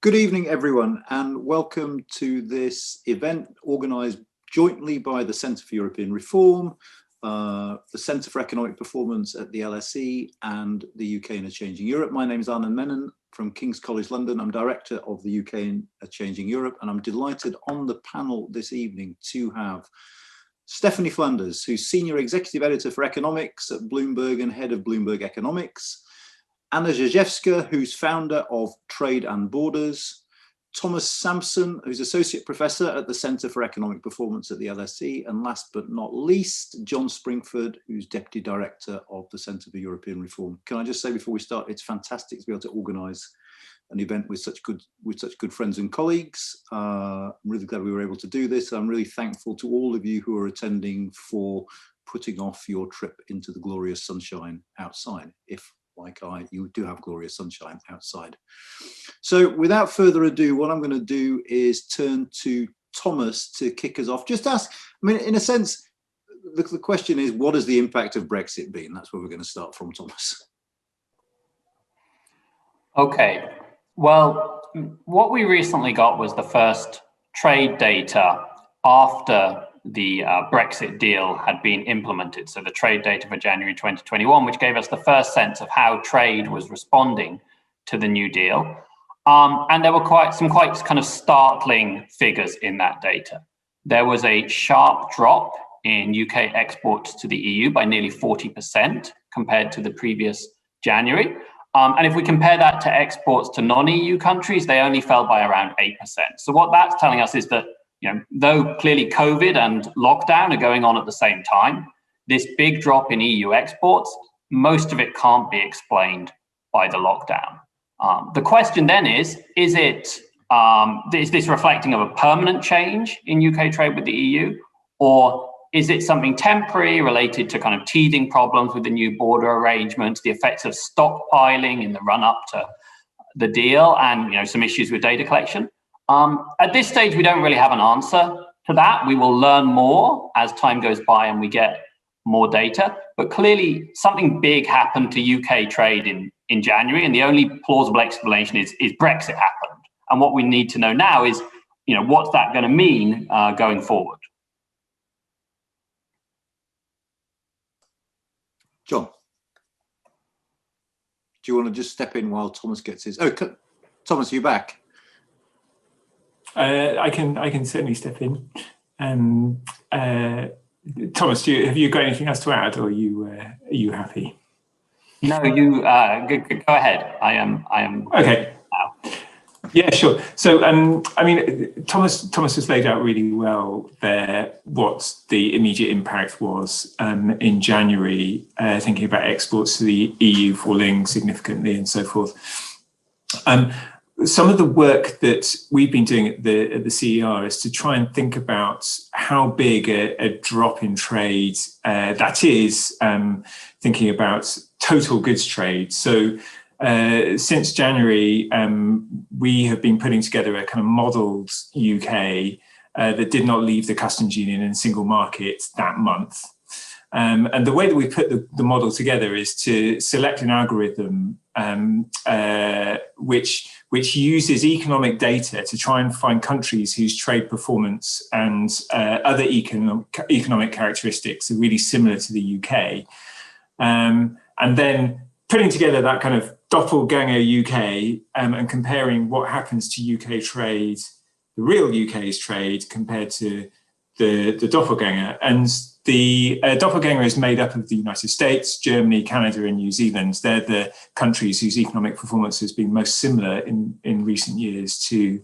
Good evening, everyone, and welcome to this event organised jointly by the Centre for European Reform, the Centre for Economic Performance at the LSE, and the UK in a Changing Europe. My name is Anand Menon from King's College London. I'm Director of the UK in a Changing Europe, and I'm delighted on the panel this evening to have Stephanie Flanders, who's Senior Executive Editor for Economics at Bloomberg and Head of Bloomberg Economics, Anna Jerzewska, who's founder of Trade and Borders, Thomas Sampson, who's Associate Professor at the Centre for Economic Performance at the LSE, and last but not least, John Springford, who's Deputy Director of the Centre for European Reform. Can I just say before we start, it's fantastic to be able to organise an event with such good friends and colleagues. I'm really glad we were able to do this. I'm really thankful to all of you who are attending for putting off your trip into the glorious sunshine outside, if like you do have glorious sunshine outside. So without further ado, what I'm going to do is turn to Thomas to kick us off. Just ask, I mean, in a sense, the question is, what has the impact of Brexit been? That's where we're going to start from, Thomas. Okay, well, what we recently got was the first trade data after the Brexit deal had been implemented. So the trade data for January 2021, which gave us the first sense of how trade was responding to the new deal. And there were quite kind of startling figures in that data. There was a sharp drop in UK exports to the EU by nearly 40% compared to the previous January. And if we compare that to exports to non-EU countries, they only fell by around 8%. So what that's telling us is that, though clearly COVID and lockdown are going on at the same time, this big drop in EU exports, most of it can't be explained by the lockdown. The question then is this reflecting of a permanent change in UK trade with the EU, or is it something temporary related to kind of teething problems with the new border arrangements, the effects of stockpiling in the run-up to the deal, and some issues with data collection? At this stage, we don't really have an answer to that. We will learn more as time goes by and we get more data. But clearly, something big happened to UK trade in January, and the only plausible explanation is Brexit happened. And what we need to know now is, what's that going to mean going forward? John, do you want to just step in while Thomas gets his? Oh, Thomas, are you back? I can certainly step in. Thomas, have you got anything else to add, or are you happy? No, you go ahead. I am okay. Now. Yeah, sure. So, Thomas has laid out really well there what the immediate impact was in January, thinking about exports to the EU falling significantly and so forth. Some of the work that we've been doing at the CER is to try and think about how big a drop in trade that is, thinking about total goods trade. So since January, we have been putting together a kind of modelled UK that did not leave the customs union in a single market that month. And the way that we put the model together is to select an algorithm which uses economic data to try and find countries whose trade performance and other economic characteristics are really similar to the UK. And then putting together that kind of doppelganger UK and comparing what happens to UK trade, the real UK's trade, compared to the doppelganger. And the doppelganger is made up of the United States, Germany, Canada, and New Zealand. They're the countries whose economic performance has been most similar in recent years to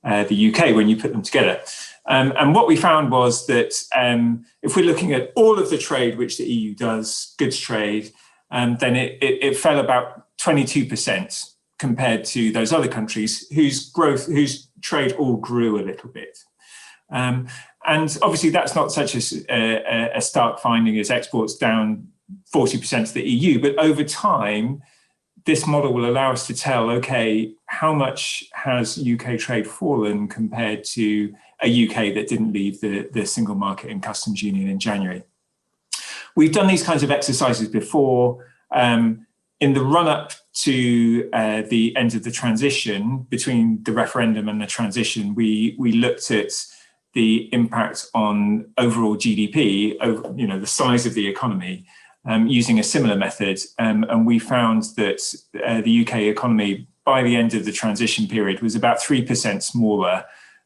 the UK when you put them together. And what we found was that if we're looking at all of the trade which the EU does, goods trade, then it fell about 22% compared to those other countries whose trade all grew a little bit. And obviously that's not such a stark finding as exports down 40% to the EU, but over time, this model will allow us to tell, okay, how much has UK trade fallen compared to a UK that didn't leave the single market and customs union in January. We've done these kinds of exercises before. in the run-up to the end of the transition, between the referendum and the transition, we looked at the impact on overall GDP, the size of the economy, using a similar method. And we found that the UK economy, by the end of the transition period, was about 3% smaller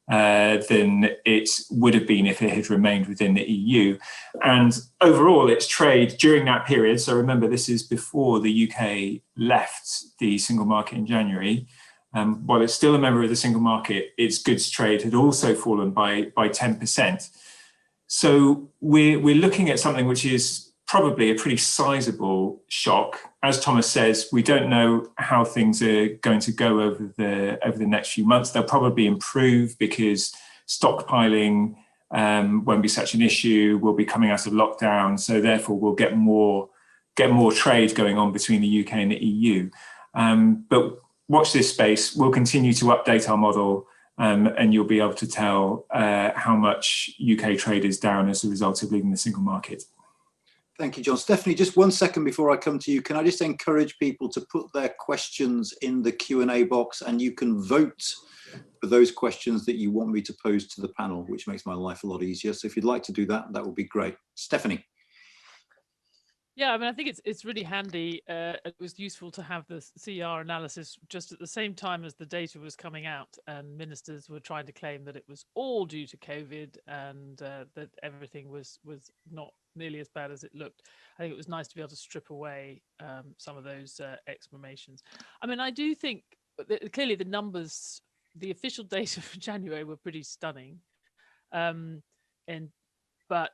than it would have been if it had remained within the EU. And overall, its trade during that period, so remember this is before the UK left the single market in January, while it's still a member of the single market, its goods trade had also fallen by 10%. So we're looking at something which is probably a pretty sizable shock. As Thomas says, we don't know how things are going to go over the next few months. They'll probably improve because stockpiling won't be such an issue. We'll be coming out of lockdown, so therefore we'll get more trade going on between the UK and the EU. But watch this space. We'll continue to update our model, and you'll be able to tell how much UK trade is down as a result of leaving the single market. Thank you, John. Stephanie, just 1 second before I come to you, can I just encourage people to put their questions in the Q&A box, and you can vote for those questions that you want me to pose to the panel, which makes my life a lot easier. So if you'd like to do that, that would be great. Stephanie. Yeah, I mean, I think it's really handy. It was useful to have the CER analysis just at the same time as the data was coming out, and ministers were trying to claim that it was all due to COVID and that everything was not nearly as bad as it looked. I think it was nice to be able to strip away some of those explanations. I mean, I do think that clearly the numbers, the official data for January were pretty stunning, but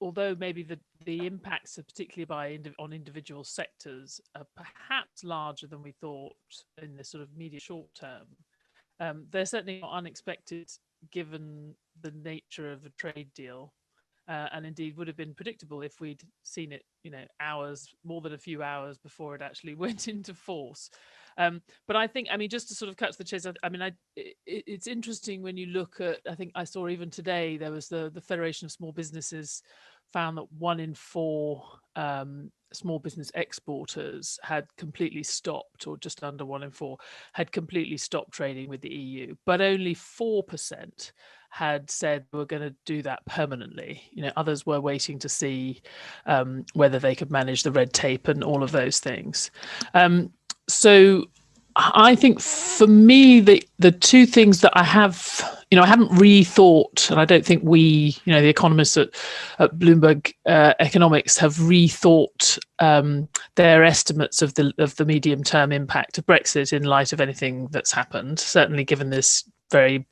although maybe the impacts, particularly on individual sectors, are perhaps larger than we thought in the sort of immediate short term, they're certainly not unexpected given the nature of a trade deal, and indeed would have been predictable if we'd seen it, more than a few hours before it actually went into force. But I think, just to sort of cut to the chase, it's interesting when you look at, I think I saw even today, there was the Federation of Small Businesses found that 1 in 4 small business exporters had completely stopped, or just under 1 in 4 had completely stopped trading with the EU, but only 4% had said we're going to do that permanently. Others were waiting to see whether they could manage the red tape and all of those things. So I think for me, the two things that I have, I haven't rethought, and I don't think we, the economists at Bloomberg Economics have rethought their estimates of the medium-term impact of Brexit in light of anything that's happened, certainly given this very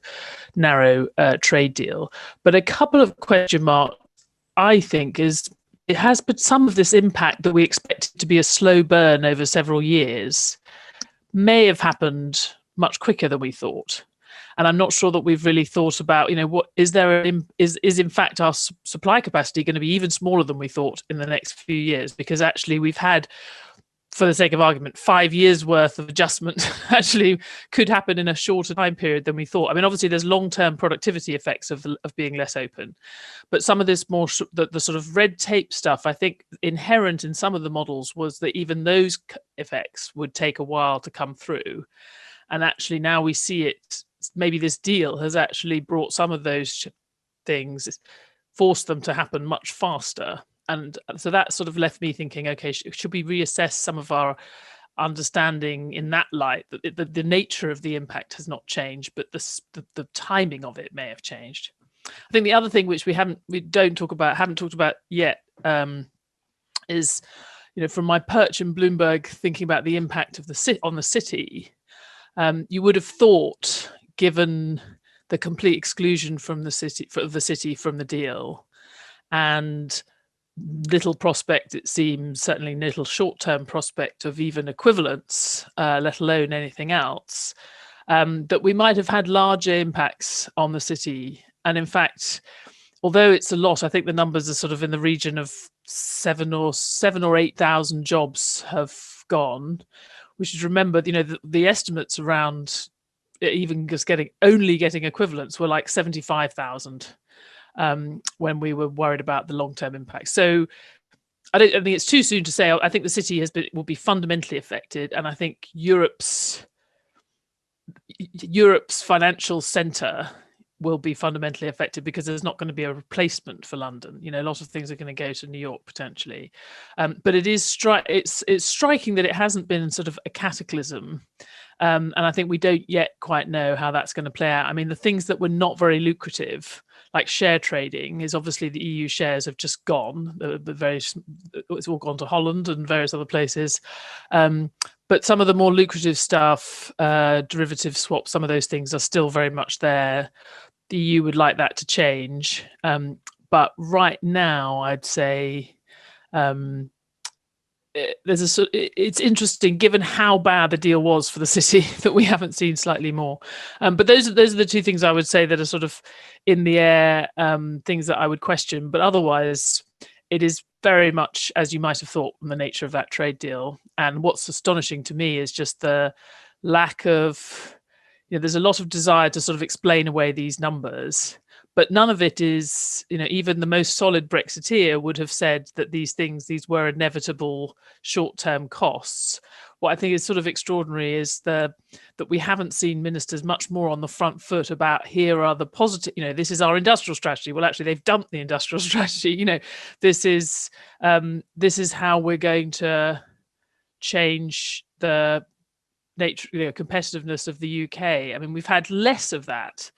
narrow trade deal. But a couple of question marks, I think, is it has put some of this impact that we expected to be a slow burn over several years may have happened much quicker than we thought. And I'm not sure that we've really thought about, what is in fact our supply capacity going to be even smaller than we thought in the next few years? Because actually we've had, for the sake of argument, 5 years worth of adjustment actually could happen in a shorter time period than we thought. Obviously there's long-term productivity effects of being less open, but some of this more the sort of red tape stuff, I think inherent in some of the models was that even those effects would take a while to come through. And actually now we see it, maybe this deal has actually brought some of those things, forced them to happen much faster. And so that sort of left me thinking, okay, should we reassess some of our understanding in that light? That the nature of the impact has not changed, but the timing of it may have changed. I think the other thing which we haven't talked about yet is, from my perch in Bloomberg, thinking about the impact of on the city. You would have thought, given the complete exclusion from the city from the deal, and little prospect, it seems, certainly little short-term prospect of even equivalence, let alone anything else, that we might have had larger impacts on the city. And in fact, although it's a lot, I think the numbers are sort of in the region of 7 or 8,000 jobs have gone. We should remember, the estimates around even just getting equivalents were like 75,000. When we were worried about the long-term impact. So I think it's too soon to say. I think the city will be fundamentally affected, and I think Europe's financial centre will be fundamentally affected because there's not going to be a replacement for London. You know, a lot of things are going to go to New York potentially, but it's striking that it hasn't been sort of a cataclysm, and I think we don't yet quite know how that's going to play out. I mean, the things that were not very lucrative, like share trading, is obviously the EU shares have just gone. It's all gone to Holland and various other places. But some of the more lucrative stuff, derivative swaps, some of those things are still very much there. The EU would like that to change. But right now, I'd say it's interesting, given how bad the deal was for the city, that we haven't seen slightly more. But those are the two things I would say that are sort of in the air, things that I would question. But otherwise, it is very much as you might have thought from the nature of that trade deal. And what's astonishing to me is just the lack of, there's a lot of desire to sort of explain away these numbers, but none of it is, even the most solid Brexiteer would have said that these were inevitable short-term costs. What I think is sort of extraordinary is that we haven't seen ministers much more on the front foot about, here are the positive, this is our industrial strategy. Well, actually, they've dumped the industrial strategy. This is how we're going to change the nature, competitiveness of the UK. I mean, we've had less of that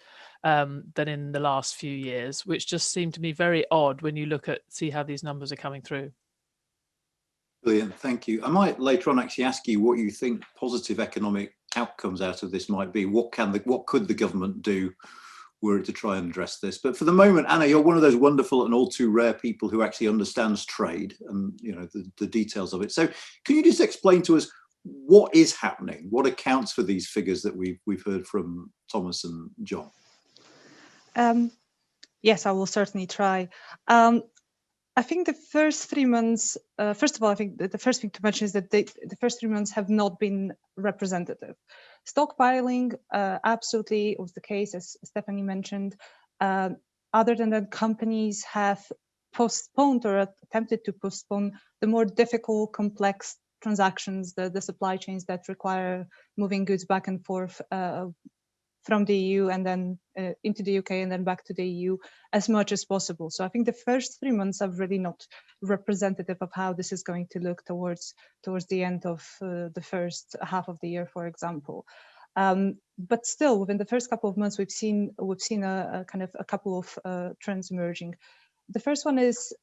than in the last few years, which just seemed to me very odd when you see how these numbers are coming through. Brilliant, thank you. I might later on actually ask you what you think positive economic outcomes out of this might be. What could the government do were it to try and address this? But for the moment, Anna, you're one of those wonderful and all too rare people who actually understands trade and the details of it. So can you just explain to us what is happening? What accounts for these figures that we've heard from Thomas and John? Yes, I will certainly try. I think the first 3 months, first of all, I think the first thing to mention is that the first 3 months have not been representative. Stockpiling absolutely was the case, as Stephanie mentioned. Other than that, companies have postponed or attempted to postpone the more difficult, complex transactions, the supply chains that require moving goods back and forth from the EU and then into the UK and then back to the EU as much as possible. So I think the first 3 months are really not representative of how this is going to look towards the end of the first half of the year, for example. But still, within the first couple of months, we've seen a kind of a couple of trends emerging. The first one is,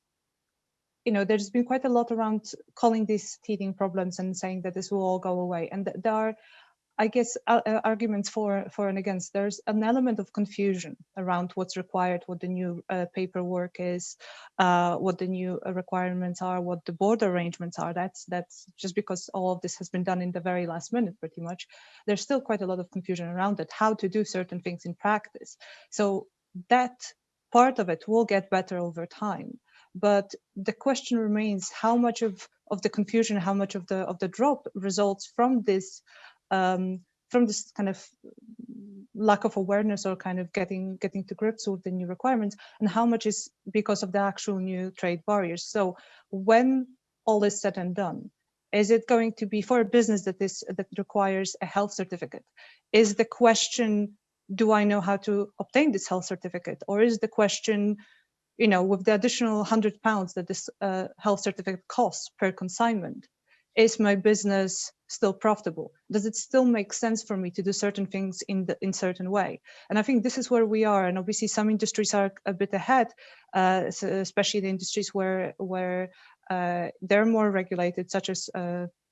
there's been quite a lot around calling these teething problems and saying that this will all go away. And there are, I guess, arguments for and against. There's an element of confusion around what's required, what the new paperwork is, what the new requirements are, what the border arrangements are. That's just because all of this has been done in the very last minute, pretty much. There's still quite a lot of confusion around it, how to do certain things in practice. So that part of it will get better over time. But the question remains, how much of the confusion, how much of the drop results from this kind of lack of awareness or kind of getting to grips with the new requirements, and how much is because of the actual new trade barriers. So when all is said and done, is it going to be for a business that requires a health certificate? Is the question, do I know how to obtain this health certificate? Or is the question, with the additional £100 that this health certificate costs per consignment, is my business still profitable? Does it still make sense for me to do certain things in certain way? And I think this is where we are. And obviously some industries are a bit ahead, especially the industries where they're more regulated, such as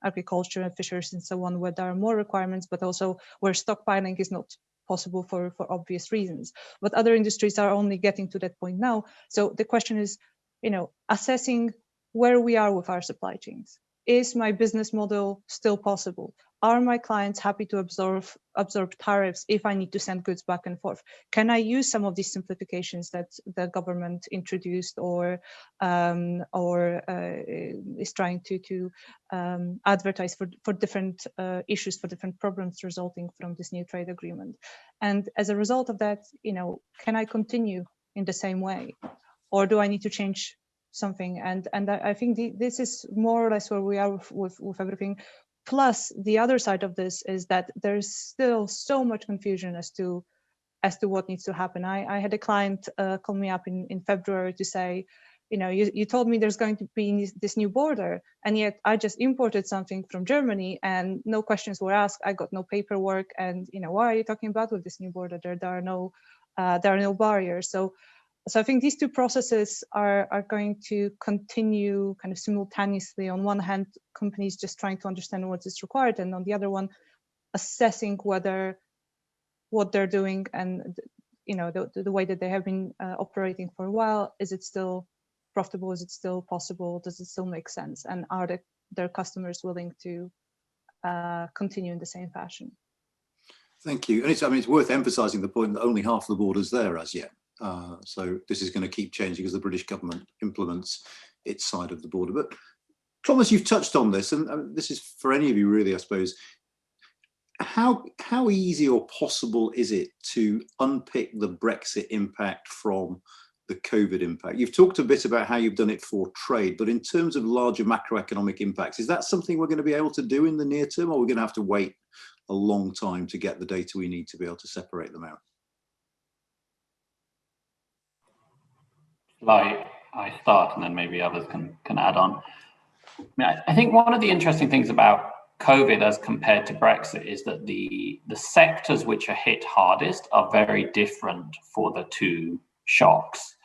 agriculture and fisheries and so on, where there are more requirements, but also where stockpiling is not possible for obvious reasons. But other industries are only getting to that point now. So the question is, assessing where we are with our supply chains. Is my business model still possible? Are my clients happy to absorb tariffs if I need to send goods back and forth? Can I use some of these simplifications that the government introduced or is trying to advertise for different issues, for different problems resulting from this new trade agreement? And as a result of that, can I continue in the same way? Or do I need to change something. And I think this is more or less where we are with everything. Plus, the other side of this is that there's still so much confusion as to what needs to happen. I had a client call me up in February to say, you told me there's going to be this new border, and yet I just imported something from Germany and no questions were asked. I got no paperwork, and why are you talking about with this new border? There are no barriers. So I think these two processes are going to continue kind of simultaneously. On one hand, companies just trying to understand what is required, and on the other one, assessing whether what they're doing and the way that they have been operating for a while, is it still profitable? Is it still possible? Does it still make sense? And are their customers willing to continue in the same fashion? Thank you. And it's worth emphasising the point that only half the border's there as yet. So this is going to keep changing as the British government implements its side of the border. But Thomas, you've touched on this, and this is for any of you really, I suppose. How easy or possible is it to unpick the Brexit impact from the COVID impact? You've talked a bit about how you've done it for trade, but in terms of larger macroeconomic impacts, is that something we're going to be able to do in the near term, or we're going to have to wait a long time to get the data we need to be able to separate them out? I start, and then maybe others can add on. I think one of the interesting things about COVID as compared to Brexit is that the sectors which are hit hardest are very different for the two shocks.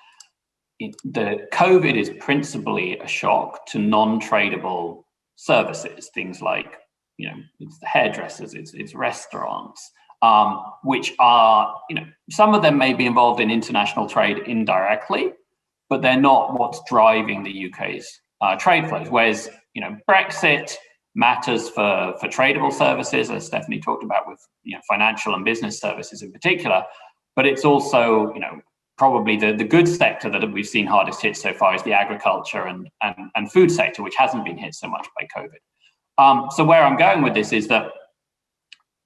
The COVID is principally a shock to non-tradable services, things like, it's the hairdressers, it's restaurants, which are, some of them may be involved in international trade indirectly, but they're not what's driving the UK's trade flows. Whereas, Brexit matters for tradable services, as Stephanie talked about, with financial and business services in particular. But it's also, probably the goods sector that we've seen hardest hit so far is the agriculture and food sector, which hasn't been hit so much by COVID. So where I'm going with this is that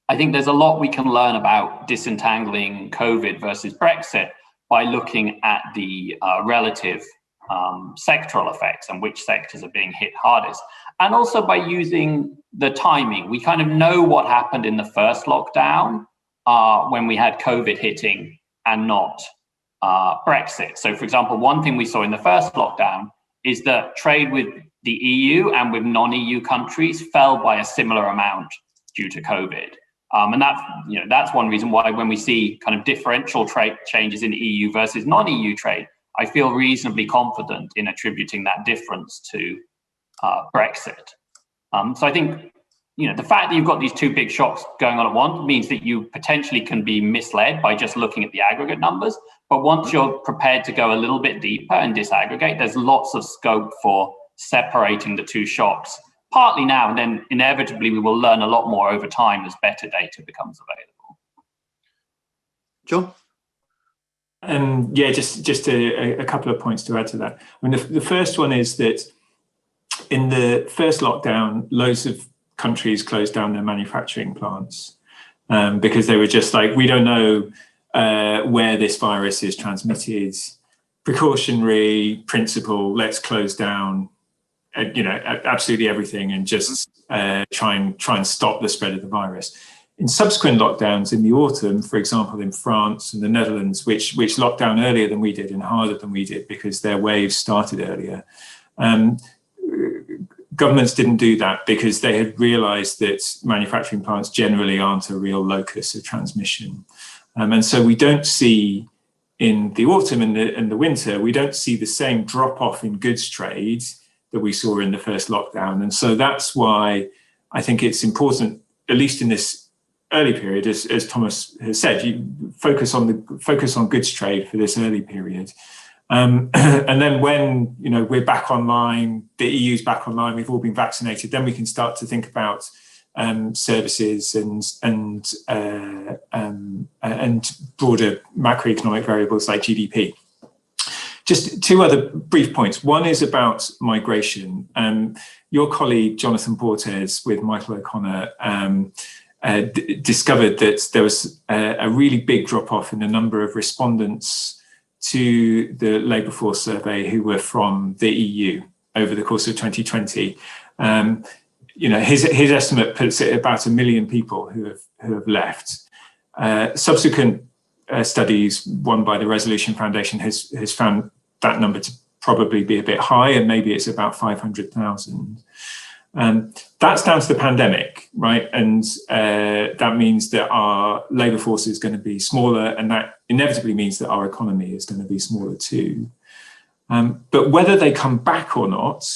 I think there's a lot we can learn about disentangling COVID versus Brexit by looking at the relative sectoral effects and which sectors are being hit hardest. And also by using the timing. We kind of know what happened in the first lockdown when we had COVID hitting and not Brexit. So for example, one thing we saw in the first lockdown is that trade with the EU and with non-EU countries fell by a similar amount due to COVID. And that's one reason why when we see kind of differential trade changes in EU versus non-EU trade, I feel reasonably confident in attributing that difference to Brexit. So I think, the fact that you've got these two big shocks going on at once means that you potentially can be misled by just looking at the aggregate numbers. But once you're prepared to go a little bit deeper and disaggregate, there's lots of scope for separating the two shocks, partly now, and then inevitably we will learn a lot more over time as better data becomes available. John? Yeah, just a couple of points to add to that. I mean, the first one is that in the first lockdown, loads of countries closed down their manufacturing plants because they were just like, we don't know where this virus is transmitted. Precautionary principle, let's close down, absolutely everything and just try and stop the spread of the virus. In subsequent lockdowns in the autumn, for example, in France and the Netherlands, which locked down earlier than we did and harder than we did because their waves started earlier, governments didn't do that because they had realised that manufacturing plants generally aren't a real locus of transmission. And so we don't see in the autumn and the winter, we don't see the same drop-off in goods trade that we saw in the first lockdown. And so that's why I think it's important, at least in this early period, as Thomas has said, you focus on goods trade for this early period. And then when we're back online, the EU's back online, we've all been vaccinated, then we can start to think about services and broader macroeconomic variables like GDP. Just two other brief points. One is about migration. Your colleague Jonathan Portes with Michael O'Connor discovered that there was a really big drop-off in the number of respondents to the labour force survey who were from the EU over the course of 2020. His estimate puts it at about 1 million people who have left. Subsequent studies, one by the Resolution Foundation, has found that number to probably be a bit high, and maybe it's about 500,000. That's down to the pandemic, right? And that means that our labour force is going to be smaller, and that inevitably means that our economy is going to be smaller too. But whether they come back or not,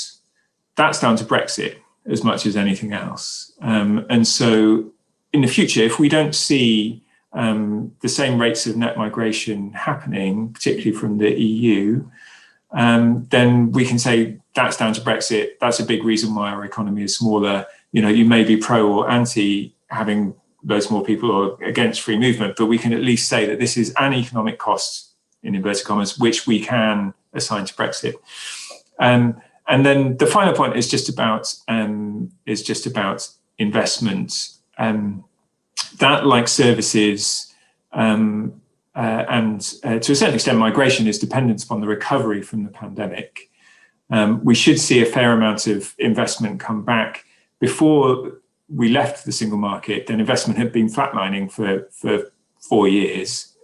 that's down to Brexit as much as anything else. And so in the future, if we don't see the same rates of net migration happening, particularly from the EU, then we can say that's down to Brexit. That's a big reason why our economy is smaller. You may be pro or anti having loads more people or against free movement, but we can at least say that this is an economic cost, in inverted commas, which we can assign to Brexit. And then the final point is just about investment. That, like services, and to a certain extent, migration is dependent upon the recovery from the pandemic. We should see a fair amount of investment come back. Before we left the single market, then investment had been flatlining for 4 years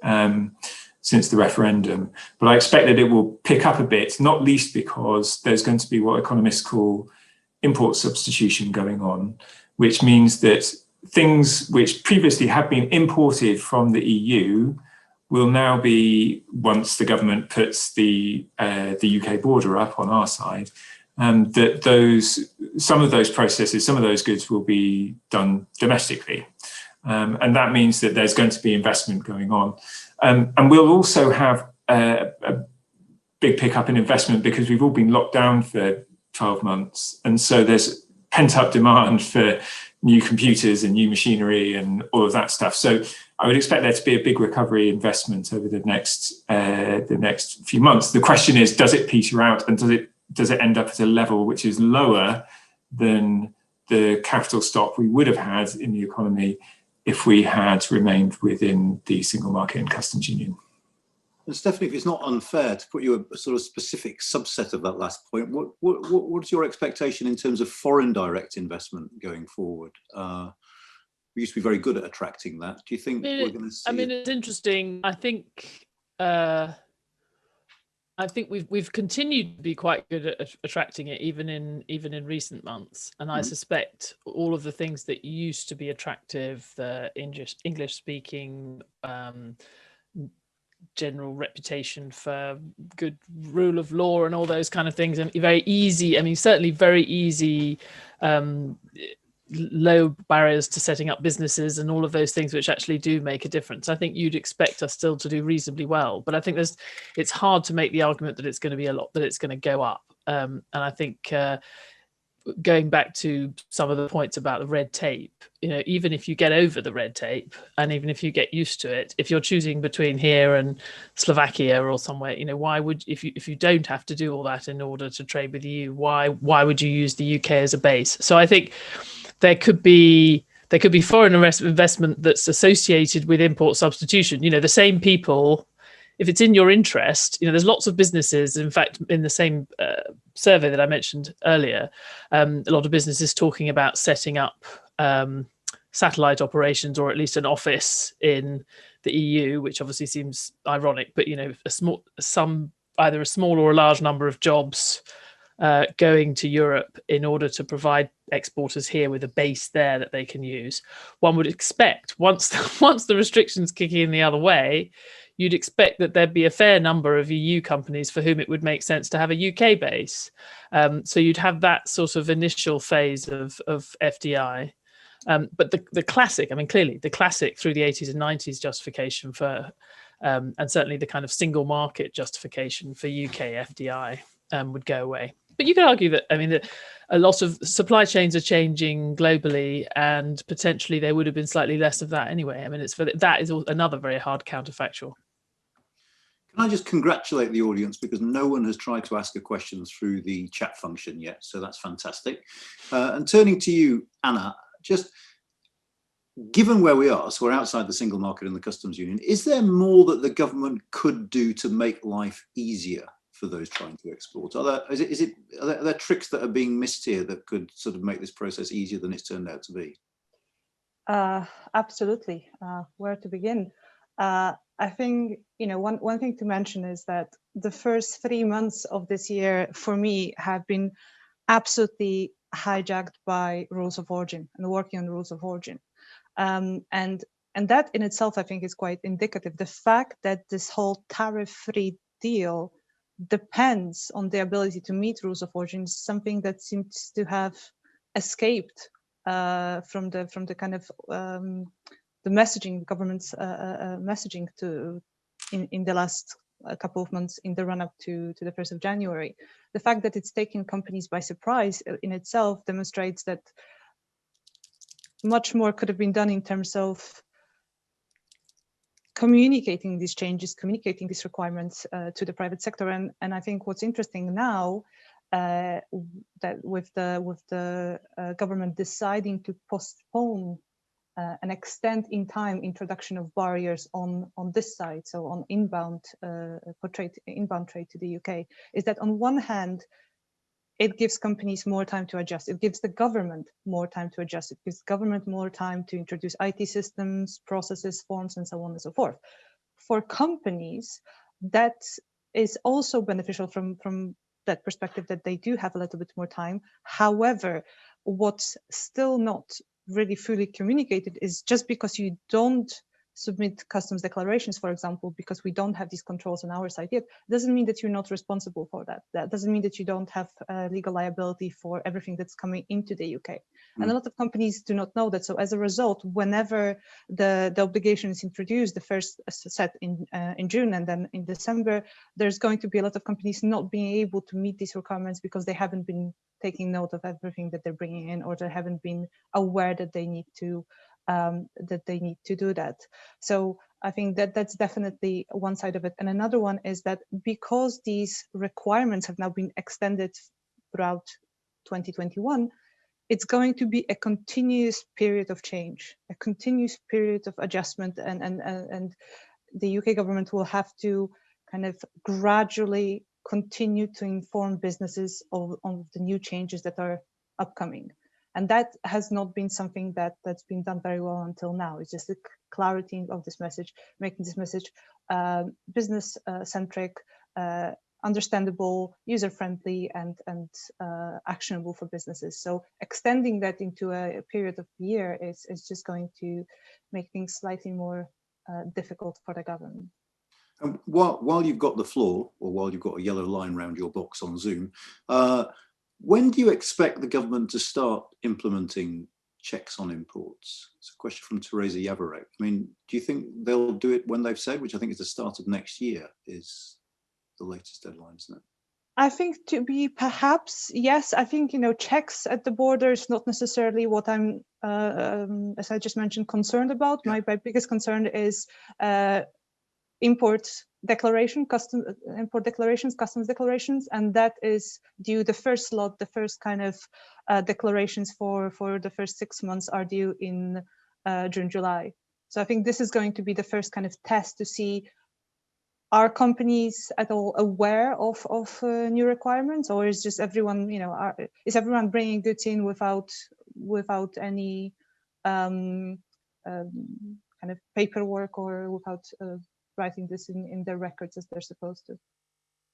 since the referendum. But I expect that it will pick up a bit, not least because there's going to be what economists call import substitution going on, which means that things which previously had been imported from the EU will now be, once the government puts the UK border up on our side, that some of those processes, some of those goods will be done domestically. And that means that there's going to be investment going on. And we'll also have a big pickup in investment because we've all been locked down for 12 months. And so there's pent up demand for new computers and new machinery and all of that stuff. So I would expect there to be a big recovery investment over the next few months. The question is, does it peter out, and does it end up at a level which is lower than the capital stock we would have had in the economy if we had remained within the single market and customs union? And Stephanie, if it's not unfair to put you a sort of specific subset of that last point, what's your expectation in terms of foreign direct investment going forward? We used to be very good at attracting that. Do you think we're going to see? I mean, it's interesting. I think we've continued to be quite good at attracting it, even in recent months. And I suspect all of the things that used to be attractive, the English speaking, general reputation for good rule of law and all those kind of things, and very easy. I mean, certainly very easy. Low barriers to setting up businesses and all of those things which actually do make a difference. I think you'd expect us still to do reasonably well, but I think it's hard to make the argument that it's going to be a lot, that it's going to go up. And I think going back to some of the points about the red tape, even if you get over the red tape and even if you get used to it, if you're choosing between here and Slovakia or somewhere, why would, if you don't have to do all that in order to trade with the EU, why would you use the UK as a base? So I think there could be foreign investment that's associated with import substitution. The same people, if it's in your interest, there's lots of businesses. In fact, in the same survey that I mentioned earlier, a lot of businesses talking about setting up satellite operations, or at least an office in the EU, which obviously seems ironic, but either a small or a large number of jobs going to Europe in order to provide exporters here with a base there that they can use. One would expect once the restrictions kick in the other way, you'd expect that there'd be a fair number of EU companies for whom it would make sense to have a UK base. So you'd have that sort of initial phase of FDI. But the classic, clearly the classic through the 80s and 90s justification for, and certainly the kind of single market justification for UK FDI would go away. But you could argue that, that a lot of supply chains are changing globally, and potentially there would have been slightly less of that anyway. That is another very hard counterfactual. Can I just congratulate the audience, because no one has tried to ask a question through the chat function yet, so that's fantastic. And turning to you, Anna, just given where we are, so we're outside the single market and the customs union, is there more that the government could do to make life easier for those trying to export? Are there tricks that are being missed here that could sort of make this process easier than it's turned out to be? Absolutely. Where to begin? I think, one thing to mention is that the first 3 months of this year, for me, have been absolutely hijacked by rules of origin and working on rules of origin. And that in itself, I think, is quite indicative. The fact that this whole tariff-free deal depends on the ability to meet rules of origin is something that seems to have escaped from the kind of the messaging, government's messaging in the last couple of months in the run-up to the 1st of January. The fact that it's taken companies by surprise in itself demonstrates that much more could have been done in terms of communicating these changes, communicating these requirements to the private sector. And I think what's interesting now, that with the government deciding to postpone and extend in time introduction of barriers on this side, so on inbound trade to the UK, is that on one hand, it gives companies more time to adjust. It gives the government more time to adjust. It gives government more time to introduce IT systems, processes, forms, and so on and so forth. For companies, that is also beneficial from that perspective, that they do have a little bit more time. However, what's still not really fully communicated is just because you don't submit customs declarations, for example, because we don't have these controls on our side yet, doesn't mean that you're not responsible for that. That doesn't mean that you don't have legal liability for everything that's coming into the UK. And a lot of companies do not know that. So as a result, whenever the obligation is introduced, the first set in June and then in December, there's going to be a lot of companies not being able to meet these requirements because they haven't been taking note of everything that they're bringing in, or they haven't been aware that they need to do that. So I think that that's definitely one side of it. And another one is that because these requirements have now been extended throughout 2021, it's going to be a continuous period of change, a continuous period of adjustment, and the UK government will have to kind of gradually continue to inform businesses of the new changes that are upcoming. And that has not been something that's been done very well until now. It's just the clarity of this message, making this message business-centric, understandable, user-friendly, and actionable for businesses. So extending that into a period of a year is just going to make things slightly more difficult for the government. And while you've got the floor, or while you've got a yellow line around your box on Zoom, when do you expect the government to start implementing checks on imports? It's a question from Teresa Yavarek. I mean, do you think they'll do it when they've said, which I think is the start of next year, is the latest deadline, isn't it? I think to be perhaps, yes. I think, checks at the border is not necessarily what I'm, as I just mentioned, concerned about. Yeah. My biggest concern is import declarations, customs declarations, and that is due. The first lot, the first kind of declarations for the first 6 months are due in June, July. So I think this is going to be the first kind of test to see, are companies at all aware of new requirements, or is just everyone, is everyone bringing goods in without any kind of paperwork, or without writing this in their records as they're supposed to.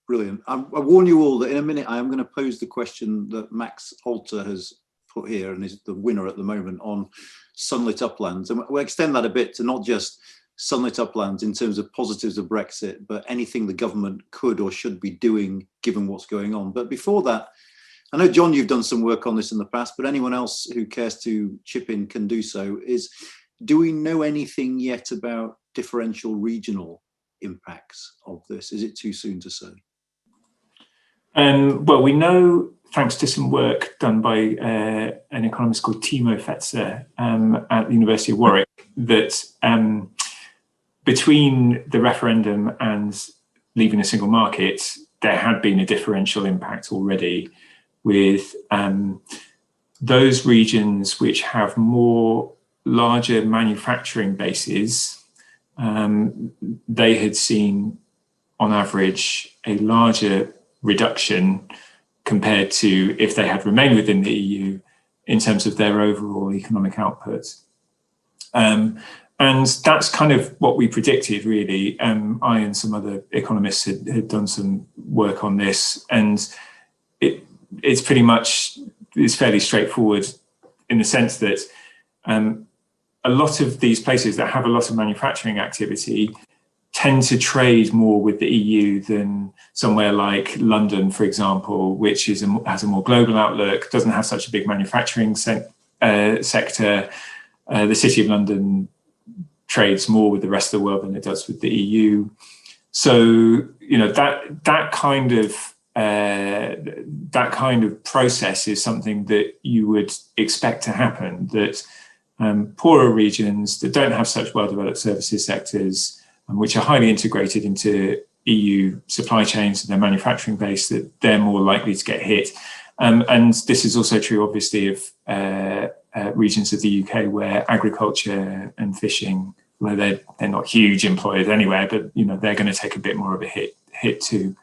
Brilliant. I warn you all that in a minute I am going to pose the question that Max Alter has put here, and is the winner at the moment, on sunlit uplands. And we'll extend that a bit to not just sunlit uplands in terms of positives of Brexit, but anything the government could or should be doing given what's going on. But before that, I know, John, you've done some work on this in the past, but anyone else who cares to chip in can do so. Do we know anything yet about differential regional impacts of this? Is it too soon to say? Well, we know, thanks to some work done by an economist called Timo Fetzer at the University of Warwick, that between the referendum and leaving a single market, there had been a differential impact already, with those regions which have more larger manufacturing bases, they had seen on average a larger reduction compared to if they had remained within the EU in terms of their overall economic output. And that's kind of what we predicted, really. I and some other economists had done some work on this, and it's pretty much, it's fairly straightforward in the sense that a lot of these places that have a lot of manufacturing activity tend to trade more with the EU than somewhere like London, for example, which has a more global outlook, doesn't have such a big manufacturing sector. The City of London trades more with the rest of the world than it does with the EU. So, you know, that kind of process is something that you would expect to happen, that poorer regions that don't have such well-developed services sectors, which are highly integrated into EU supply chains and their manufacturing base, that they're more likely to get hit. And this is also true, obviously, of regions of the UK where agriculture and fishing, well, they're not huge employers anywhere, but you know, they're going to take a bit more of a hit too.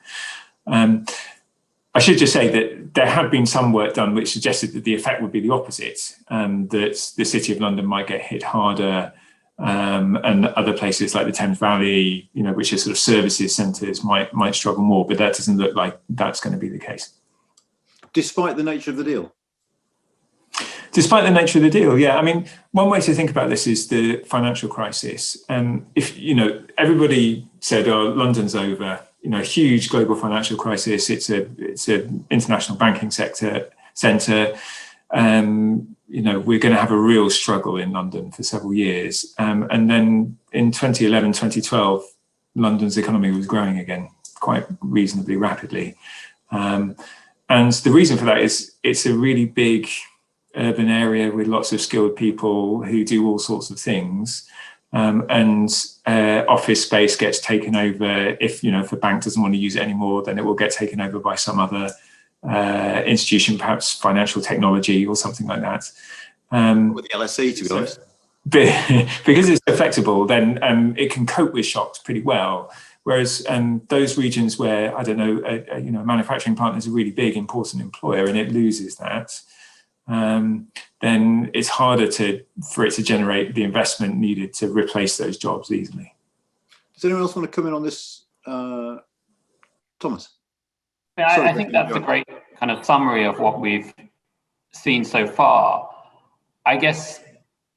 I should just say that there had been some work done which suggested that the effect would be the opposite, that the City of London might get hit harder, and other places like the Thames Valley, you know, which are sort of services centres, might struggle more. But that doesn't look like that's going to be the case. Despite the nature of the deal? Despite the nature of the deal, yeah. I mean, one way to think about this is the financial crisis. If, you know, everybody said, oh, London's over, you know, huge global financial crisis, it's an international banking centre, you know, we're going to have a real struggle in London for several years. And then in 2011, 2012, London's economy was growing again quite reasonably rapidly. And the reason for that is it's a really big urban area with lots of skilled people who do all sorts of things. And office space gets taken over. If a bank doesn't want to use it anymore, then it will get taken over by some other institution, perhaps financial technology or something like that. With the LSE, to be honest. Because it's so flexible, then it can cope with shocks pretty well. Whereas those regions where, I don't know, a manufacturing plant is a really big, important employer and it loses that, then it's harder for it to generate the investment needed to replace those jobs easily. Does anyone else want to come in on this? Thomas? Yeah, I think that's a great kind of summary of what we've seen so far. I guess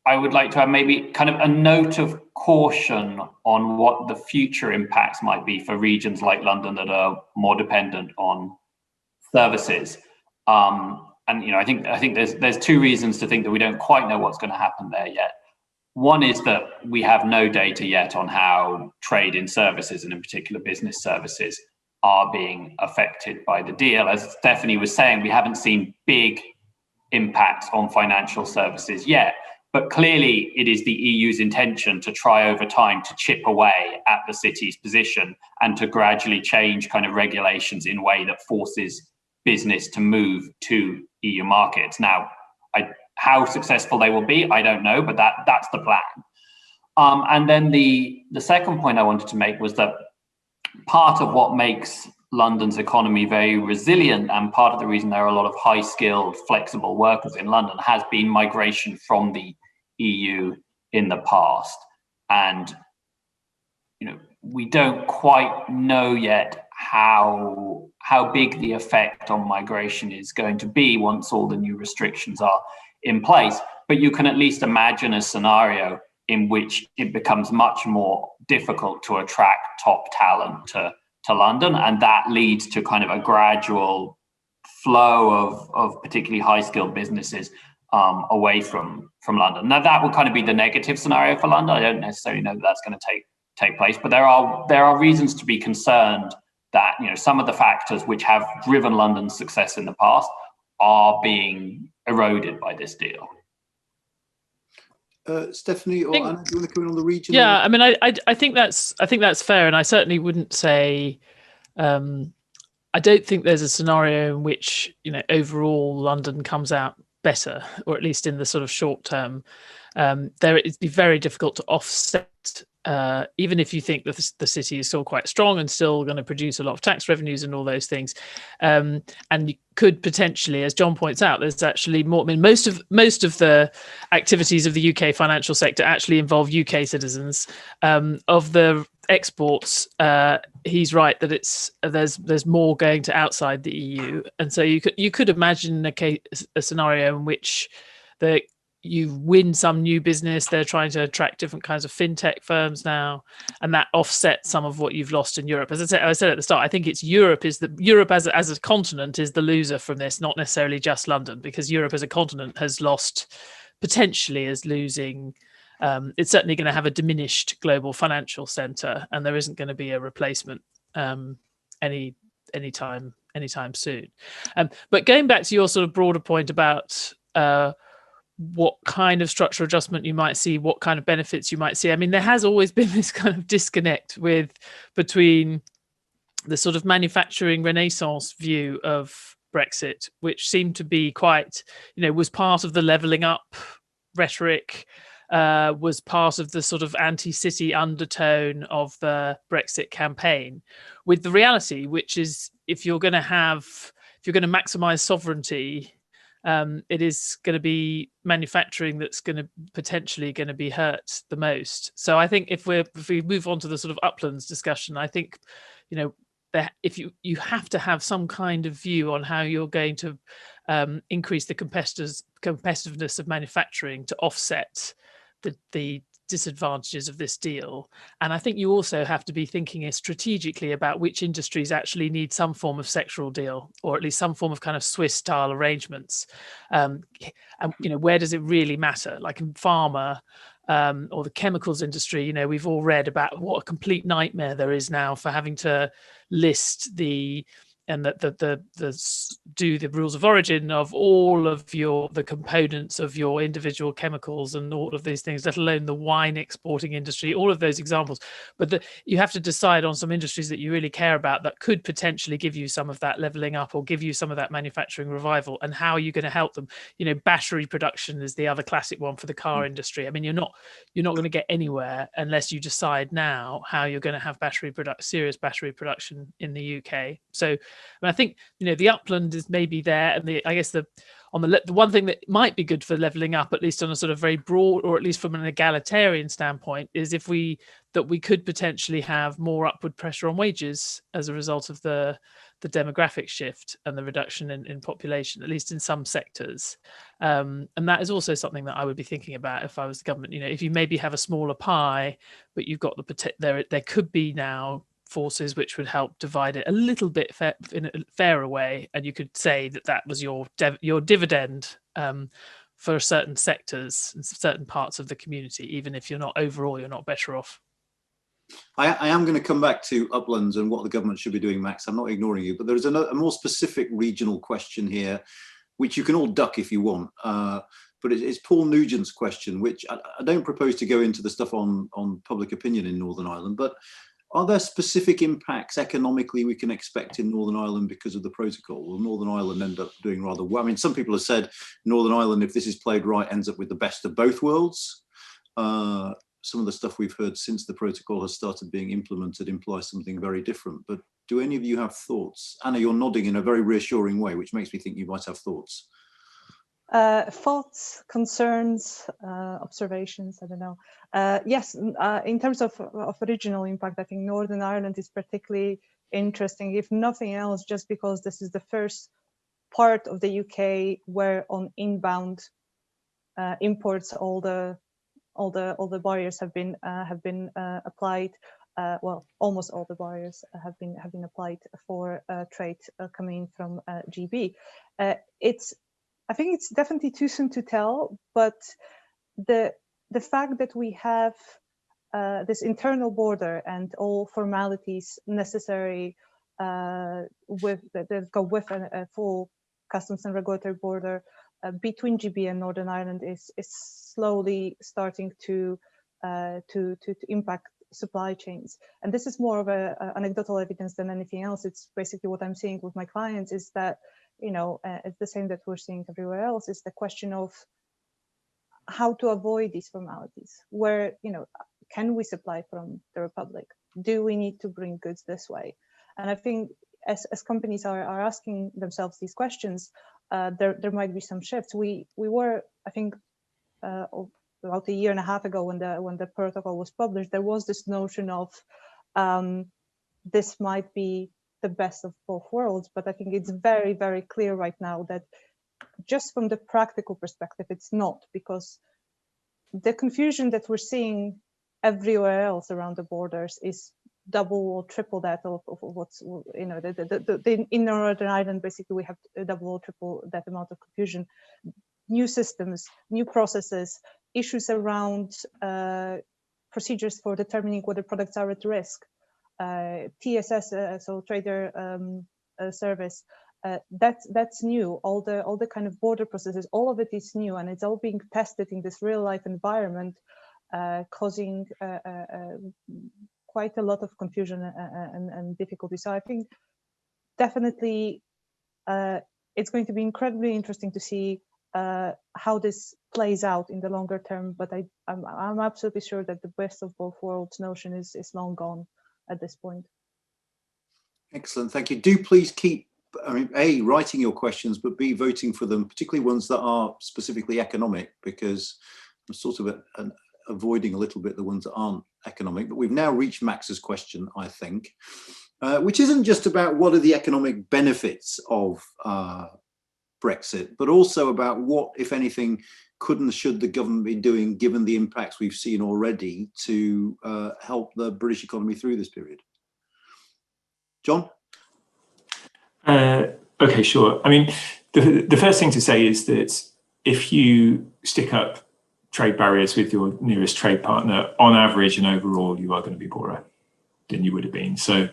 I would like to have maybe kind of a note of caution on what the future impacts might be for regions like London that are more dependent on services. And I think there's two reasons to think that we don't quite know what's going to happen there yet. One is that we have no data yet on how trade in services, and in particular business services, are being affected by the deal. As Stephanie was saying, we haven't seen big impacts on financial services yet, but clearly it is the EU's intention to try over time to chip away at the city's position and to gradually change kind of regulations in a way that forces business to move to EU markets. Now, how successful they will be, I don't know, but that's the plan. And then the second point I wanted to make was that part of what makes London's economy very resilient, and part of the reason there are a lot of high-skilled, flexible workers in London, has been migration from the EU in the past. And we don't quite know yet how big the effect on migration is going to be once all the new restrictions are in place. But you can at least imagine a scenario in which it becomes much more difficult to attract top talent to London, and that leads to kind of a gradual flow of particularly high-skilled businesses away from London. Now, that would kind of be the negative scenario for London. I don't necessarily know that that's going to take place, but there are reasons to be concerned that some of the factors which have driven London's success in the past are being eroded by this deal. Stephanie or Anna, do you want to come in on the region? Yeah, I mean, I think that's fair, and I certainly wouldn't say. I don't think there's a scenario in which overall London comes out better, or at least in the sort of short term. there it'd be very difficult to offset. Even if you think that the city is still quite strong and still going to produce a lot of tax revenues and all those things, and you could potentially, as John points out, there's actually more. I mean, most of the activities of the UK financial sector actually involve UK citizens. Of the exports, he's right that there's more going to outside the EU, and so you could imagine a scenario in which you win some new business. They're trying to attract different kinds of fintech firms now, and that offsets some of what you've lost in Europe. As I said at the start, I think it's Europe as a continent is the loser from this, not necessarily just London, because Europe as a continent has lost, potentially is losing. It's certainly going to have a diminished global financial center, and there isn't going to be a replacement anytime soon. But going back to your sort of broader point about what kind of structural adjustment you might see, what kind of benefits you might see. I mean, there has always been this kind of disconnect between the sort of manufacturing renaissance view of Brexit, which seemed to be quite, was part of the levelling up rhetoric, was part of the sort of anti-city undertone of the Brexit campaign, with the reality, which is if you're going to maximise sovereignty, it is going to be manufacturing that's potentially going to be hurt the most. So I think if we move on to the sort of uplands discussion, I think, that if you have to have some kind of view on how you're going to increase the competitiveness of manufacturing to offset the disadvantages of this deal. And I think you also have to be thinking strategically about which industries actually need some form of sectoral deal, or at least some form of kind of Swiss style arrangements. And where does it really matter? Like in pharma or the chemicals industry, we've all read about what a complete nightmare there is now for having to list do the rules of origin of all of the components of your individual chemicals and all of these things, let alone the wine exporting industry, all of those examples. But you have to decide on some industries that you really care about that could potentially give you some of that leveling up or give you some of that manufacturing revival, and how are you going to help them? Battery production is the other classic one for the car industry. I mean, you're not going to get anywhere unless you decide now how you're going to have serious battery production in the UK. So I think the upland is maybe there, and I guess the one thing that might be good for leveling up, at least on a sort of very broad, or at least from an egalitarian standpoint, is if we could potentially have more upward pressure on wages as a result of the demographic shift and the reduction in population, at least in some sectors. And that is also something that I would be thinking about if I was the government. If you maybe have a smaller pie, but you've got there could be now forces which would help divide it a little bit in a fairer way, and you could say that was your dividend for certain sectors and certain parts of the community, even if you're not better off. I am going to come back to uplands and what the government should be doing, Max. I'm not ignoring you, but there's a more specific regional question here, which you can all duck if you want. But it's Paul Nugent's question, which I don't propose to go into the stuff on public opinion in Northern Ireland, but are there specific impacts economically we can expect in Northern Ireland because of the protocol? Will Northern Ireland end up doing rather well? I mean, some people have said Northern Ireland, if this is played right, ends up with the best of both worlds. Some of the stuff we've heard since the protocol has started being implemented implies something very different. But do any of you have thoughts? Anna, you're nodding in a very reassuring way, which makes me think you might have thoughts. Thoughts, concerns, observations, I don't know. Yes, in terms of regional impact, I think Northern Ireland is particularly interesting, if nothing else, just because this is the first part of the UK where on inbound imports all the barriers have been applied. Well, almost all the barriers have been applied for trade coming from GB. I think it's definitely too soon to tell, but the fact that we have this internal border and all formalities necessary that go with a full customs and regulatory border between GB and Northern Ireland is slowly starting to impact supply chains. And this is more of a anecdotal evidence than anything else. It's basically what I'm seeing with my clients is that, it's the same that we're seeing everywhere else, is the question of how to avoid these formalities. Where, can we supply from the Republic? Do we need to bring goods this way? And I think as companies are asking themselves these questions, there might be some shifts. We were, I think, about a year and a half ago when the protocol was published, there was this notion of this might be the best of both worlds. But I think it's very, very clear right now that just from the practical perspective, it's not, because the confusion that we're seeing everywhere else around the borders is double or triple that of what's, in Northern Ireland. Basically, we have double or triple that amount of confusion. New systems, new processes, issues around procedures for determining whether products are at risk, TSS, so trader service. That's new. All the kind of border processes, all of it is new, and it's all being tested in this real life environment, causing quite a lot of confusion and difficulty. So I think definitely it's going to be incredibly interesting to see how this plays out in the longer term. But I'm absolutely sure that the best of both worlds notion is long gone at this point. Excellent, thank you. Do please keep, A, writing your questions, but B, voting for them, particularly ones that are specifically economic, because I'm sort of avoiding a little bit the ones that aren't economic. But we've now reached Max's question, I think, which isn't just about what are the economic benefits of Brexit, but also about what, if anything, could and should the government be doing, given the impacts we've seen already, to help the British economy through this period. John? Okay, sure. I mean, the first thing to say is that if you stick up trade barriers with your nearest trade partner, on average and overall, you are going to be poorer than you would have been. So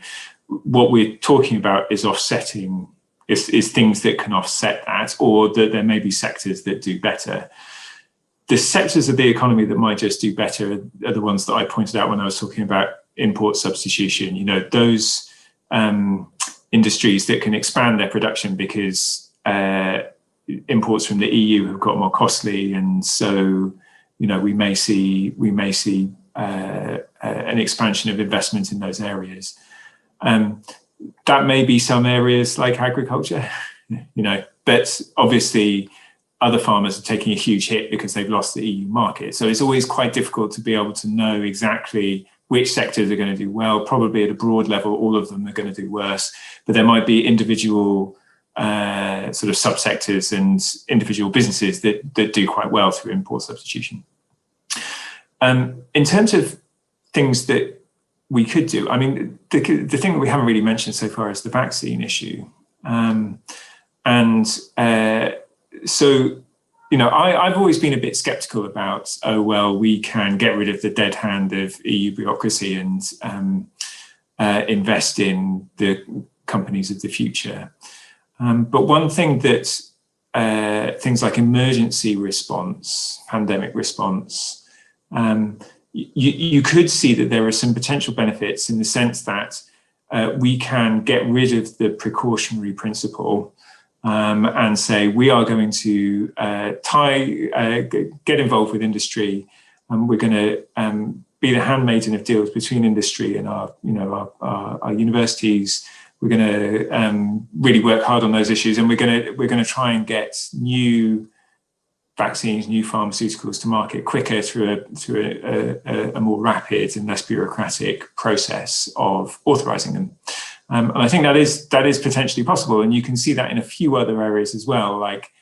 what we're talking about is offsetting, is things that can offset that, or that there may be sectors that do better. The sectors of the economy that might just do better are the ones that I pointed out when I was talking about import substitution. Those industries that can expand their production because imports from the EU have got more costly, and so we may see an expansion of investment in those areas. That may be some areas like agriculture, but obviously other farmers are taking a huge hit because they've lost the EU market. So it's always quite difficult to be able to know exactly which sectors are going to do well. Probably at a broad level, all of them are going to do worse, but there might be individual sort of subsectors and individual businesses that do quite well through import substitution. In terms of things that we could do, I mean, the thing that we haven't really mentioned so far is the vaccine issue. So, I've always been a bit skeptical about, oh, well, we can get rid of the dead hand of EU bureaucracy and invest in the companies of the future. But one thing that things like emergency response, pandemic response, you could see that there are some potential benefits in the sense that we can get rid of the precautionary principle and say we are going to get involved with industry, and we're going to be the handmaiden of deals between industry and our universities. We're going to really work hard on those issues, and we're going to try and get new vaccines, new pharmaceuticals to market quicker through a more rapid and less bureaucratic process of authorizing them. And I think that is potentially possible, and you can see that in a few other areas as well, like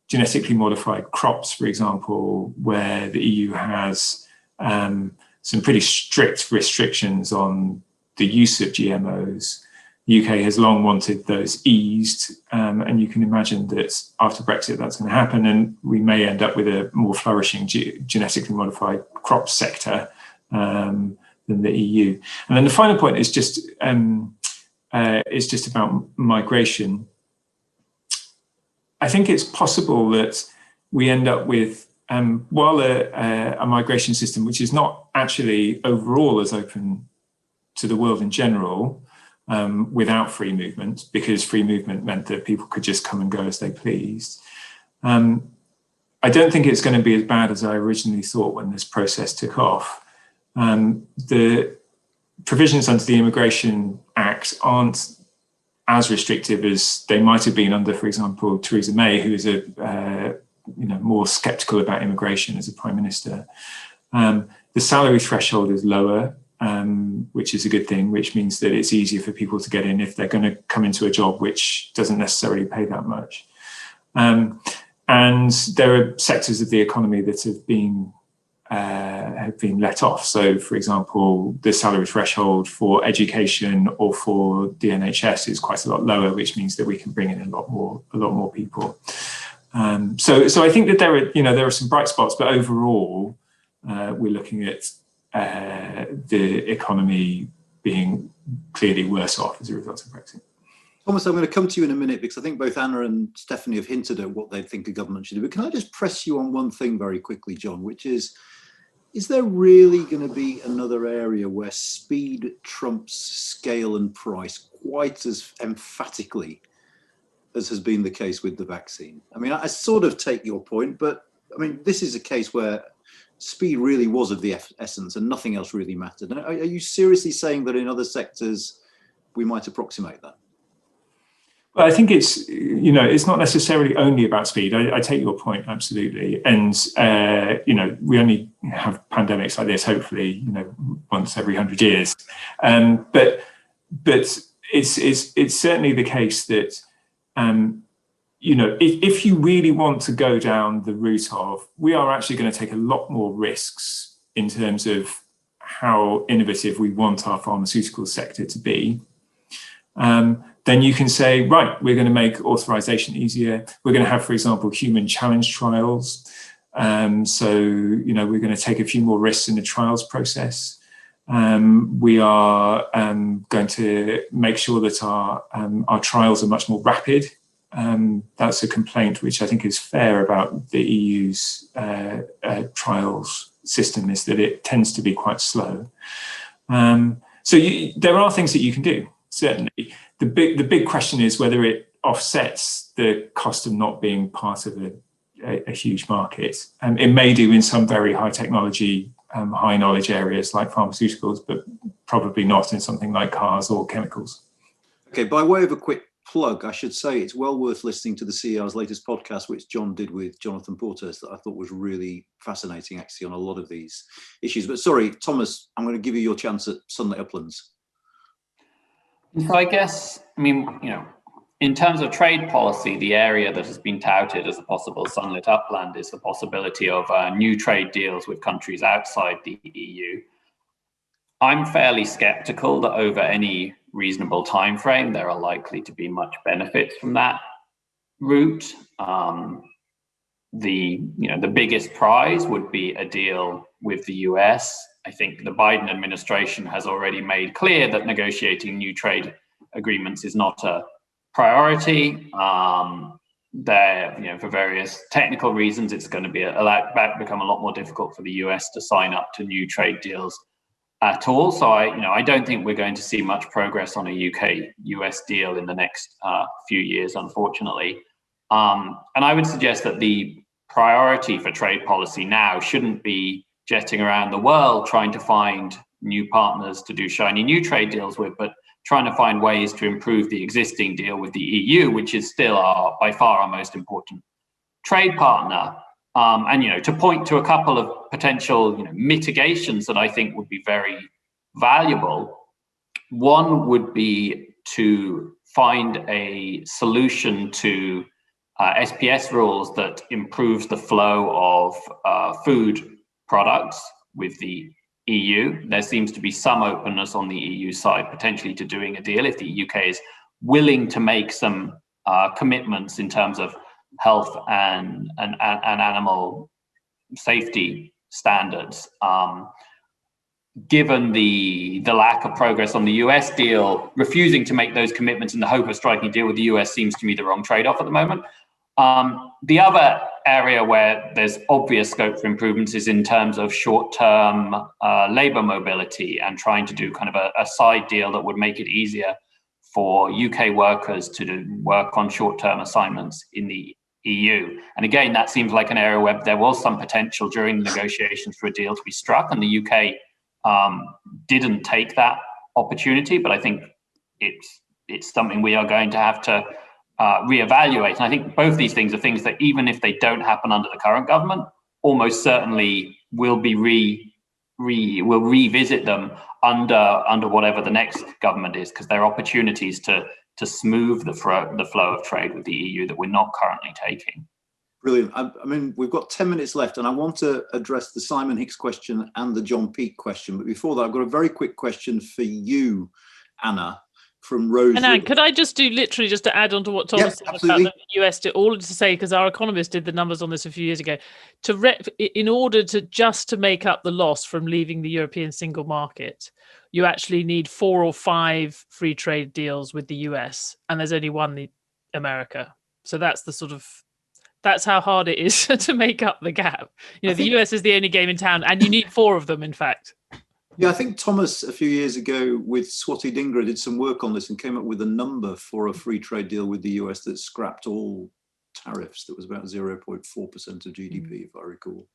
genetically modified crops, for example, where the EU has some pretty strict restrictions on the use of GMOs. The UK has long wanted those eased, and you can imagine that after Brexit that's going to happen, and we may end up with a more flourishing genetically modified crop sector than the EU. And then the final point is just about migration. I think it's possible that we end up with, while a migration system which is not actually overall as open to the world in general, without free movement, because free movement meant that people could just come and go as they pleased. I I don't think it's going to be as bad as I originally thought when this process took off. The provisions under the Immigration Act aren't as restrictive as they might have been under, for example, Theresa May, who is more sceptical about immigration as a prime minister. The salary threshold is lower, which is a good thing, which means that it's easier for people to get in if they're going to come into a job which doesn't necessarily pay that much. And there are sectors of the economy that have been let off. So, for example, the salary threshold for education or for the NHS is quite a lot lower, which means that we can bring in a lot more people. So I think that there are some bright spots, but overall, we're looking at the economy being clearly worse off as a result of Brexit. Thomas, I'm going to come to you in a minute because I think both Anna and Stephanie have hinted at what they think a government should do. But can I just press you on one thing very quickly, John, which is there really going to be another area where speed trumps scale and price quite as emphatically as has been the case with the vaccine? I mean, I sort of take your point, but I mean, this is a case where speed really was of the essence and nothing else really mattered. Are you seriously saying that in other sectors we might approximate that? Well, I think it's not necessarily only about speed. I take your point, absolutely. And, we only have pandemics like this, hopefully, once every 100 years. But it's certainly the case that, if you really want to go down the route of, we are actually going to take a lot more risks in terms of how innovative we want our pharmaceutical sector to be, then you can say, right, we're going to make authorization easier. We're going to have, for example, human challenge trials. So, we're going to take a few more risks in the trials process. We are going to make sure that our trials are much more rapid. That's a complaint which I think is fair about the EU's trials system, is that it tends to be quite slow. So there are things that you can do, certainly. The big question is whether it offsets the cost of not being part of a huge market. It may do in some very high technology, high knowledge areas like pharmaceuticals, but probably not in something like cars or chemicals. Okay, by way of a quick plug, I should say it's well worth listening to the CER's latest podcast, which John did with Jonathan Portes, that I thought was really fascinating actually on a lot of these issues. But sorry, Thomas, I'm going to give you your chance at Sunlit Uplands. So I guess, in terms of trade policy, the area that has been touted as a possible sunlit upland is the possibility of new trade deals with countries outside the EU. I'm fairly skeptical that over any reasonable time frame there are likely to be much benefits from that route. The biggest prize would be a deal with the US. I think the Biden administration has already made clear that negotiating new trade agreements is not a priority. For various technical reasons, it's going to become a lot more difficult for the US to sign up to new trade deals at all. So I don't think we're going to see much progress on a UK-US deal in the next few years, unfortunately. And I would suggest that the priority for trade policy now shouldn't be jetting around the world trying to find new partners to do shiny new trade deals with, but trying to find ways to improve the existing deal with the EU, which is still by far our most important trade partner. And to point to a couple of potential mitigations that I think would be very valuable. One would be to find a solution to SPS rules that improves the flow of food products with the EU. There seems to be some openness on the EU side potentially to doing a deal if the UK is willing to make some commitments in terms of health and animal safety standards. Given the lack of progress on the US deal, refusing to make those commitments in the hope of striking a deal with the US seems to me the wrong trade-off at the moment. The other area where there's obvious scope for improvements is in terms of short-term labour mobility and trying to do kind of a side deal that would make it easier for UK workers to work on short-term assignments in the EU. And again, that seems like an area where there was some potential during the negotiations for a deal to be struck, and the UK didn't take that opportunity. But I think it's something we are going to have to reevaluate. And I think both these things are things that, even if they don't happen under the current government, almost certainly will be we'll revisit them under whatever the next government is, because there are opportunities to smooth the flow of trade with the EU that we're not currently taking. Brilliant. I mean, we've got 10 minutes left, and I want to address the Simon Hicks question and the John Peake question. But before that, I've got a very quick question for you, Anna, from Rose. And Anne, could I just do literally just to add on to what Thomas said about the US, all to say, because our economist did the numbers on this a few years ago, in order to make up the loss from leaving the European single market, you actually need 4 or 5 free trade deals with the US, and there's only one, America. So that's how hard it is to make up the gap. You know, the US is the only game in town, and you need 4 of them, in fact. Yeah, I think Thomas a few years ago with Swati Dhingra did some work on this and came up with a number for a free trade deal with the US that scrapped all tariffs. That was about 0.4% of GDP, if I recall.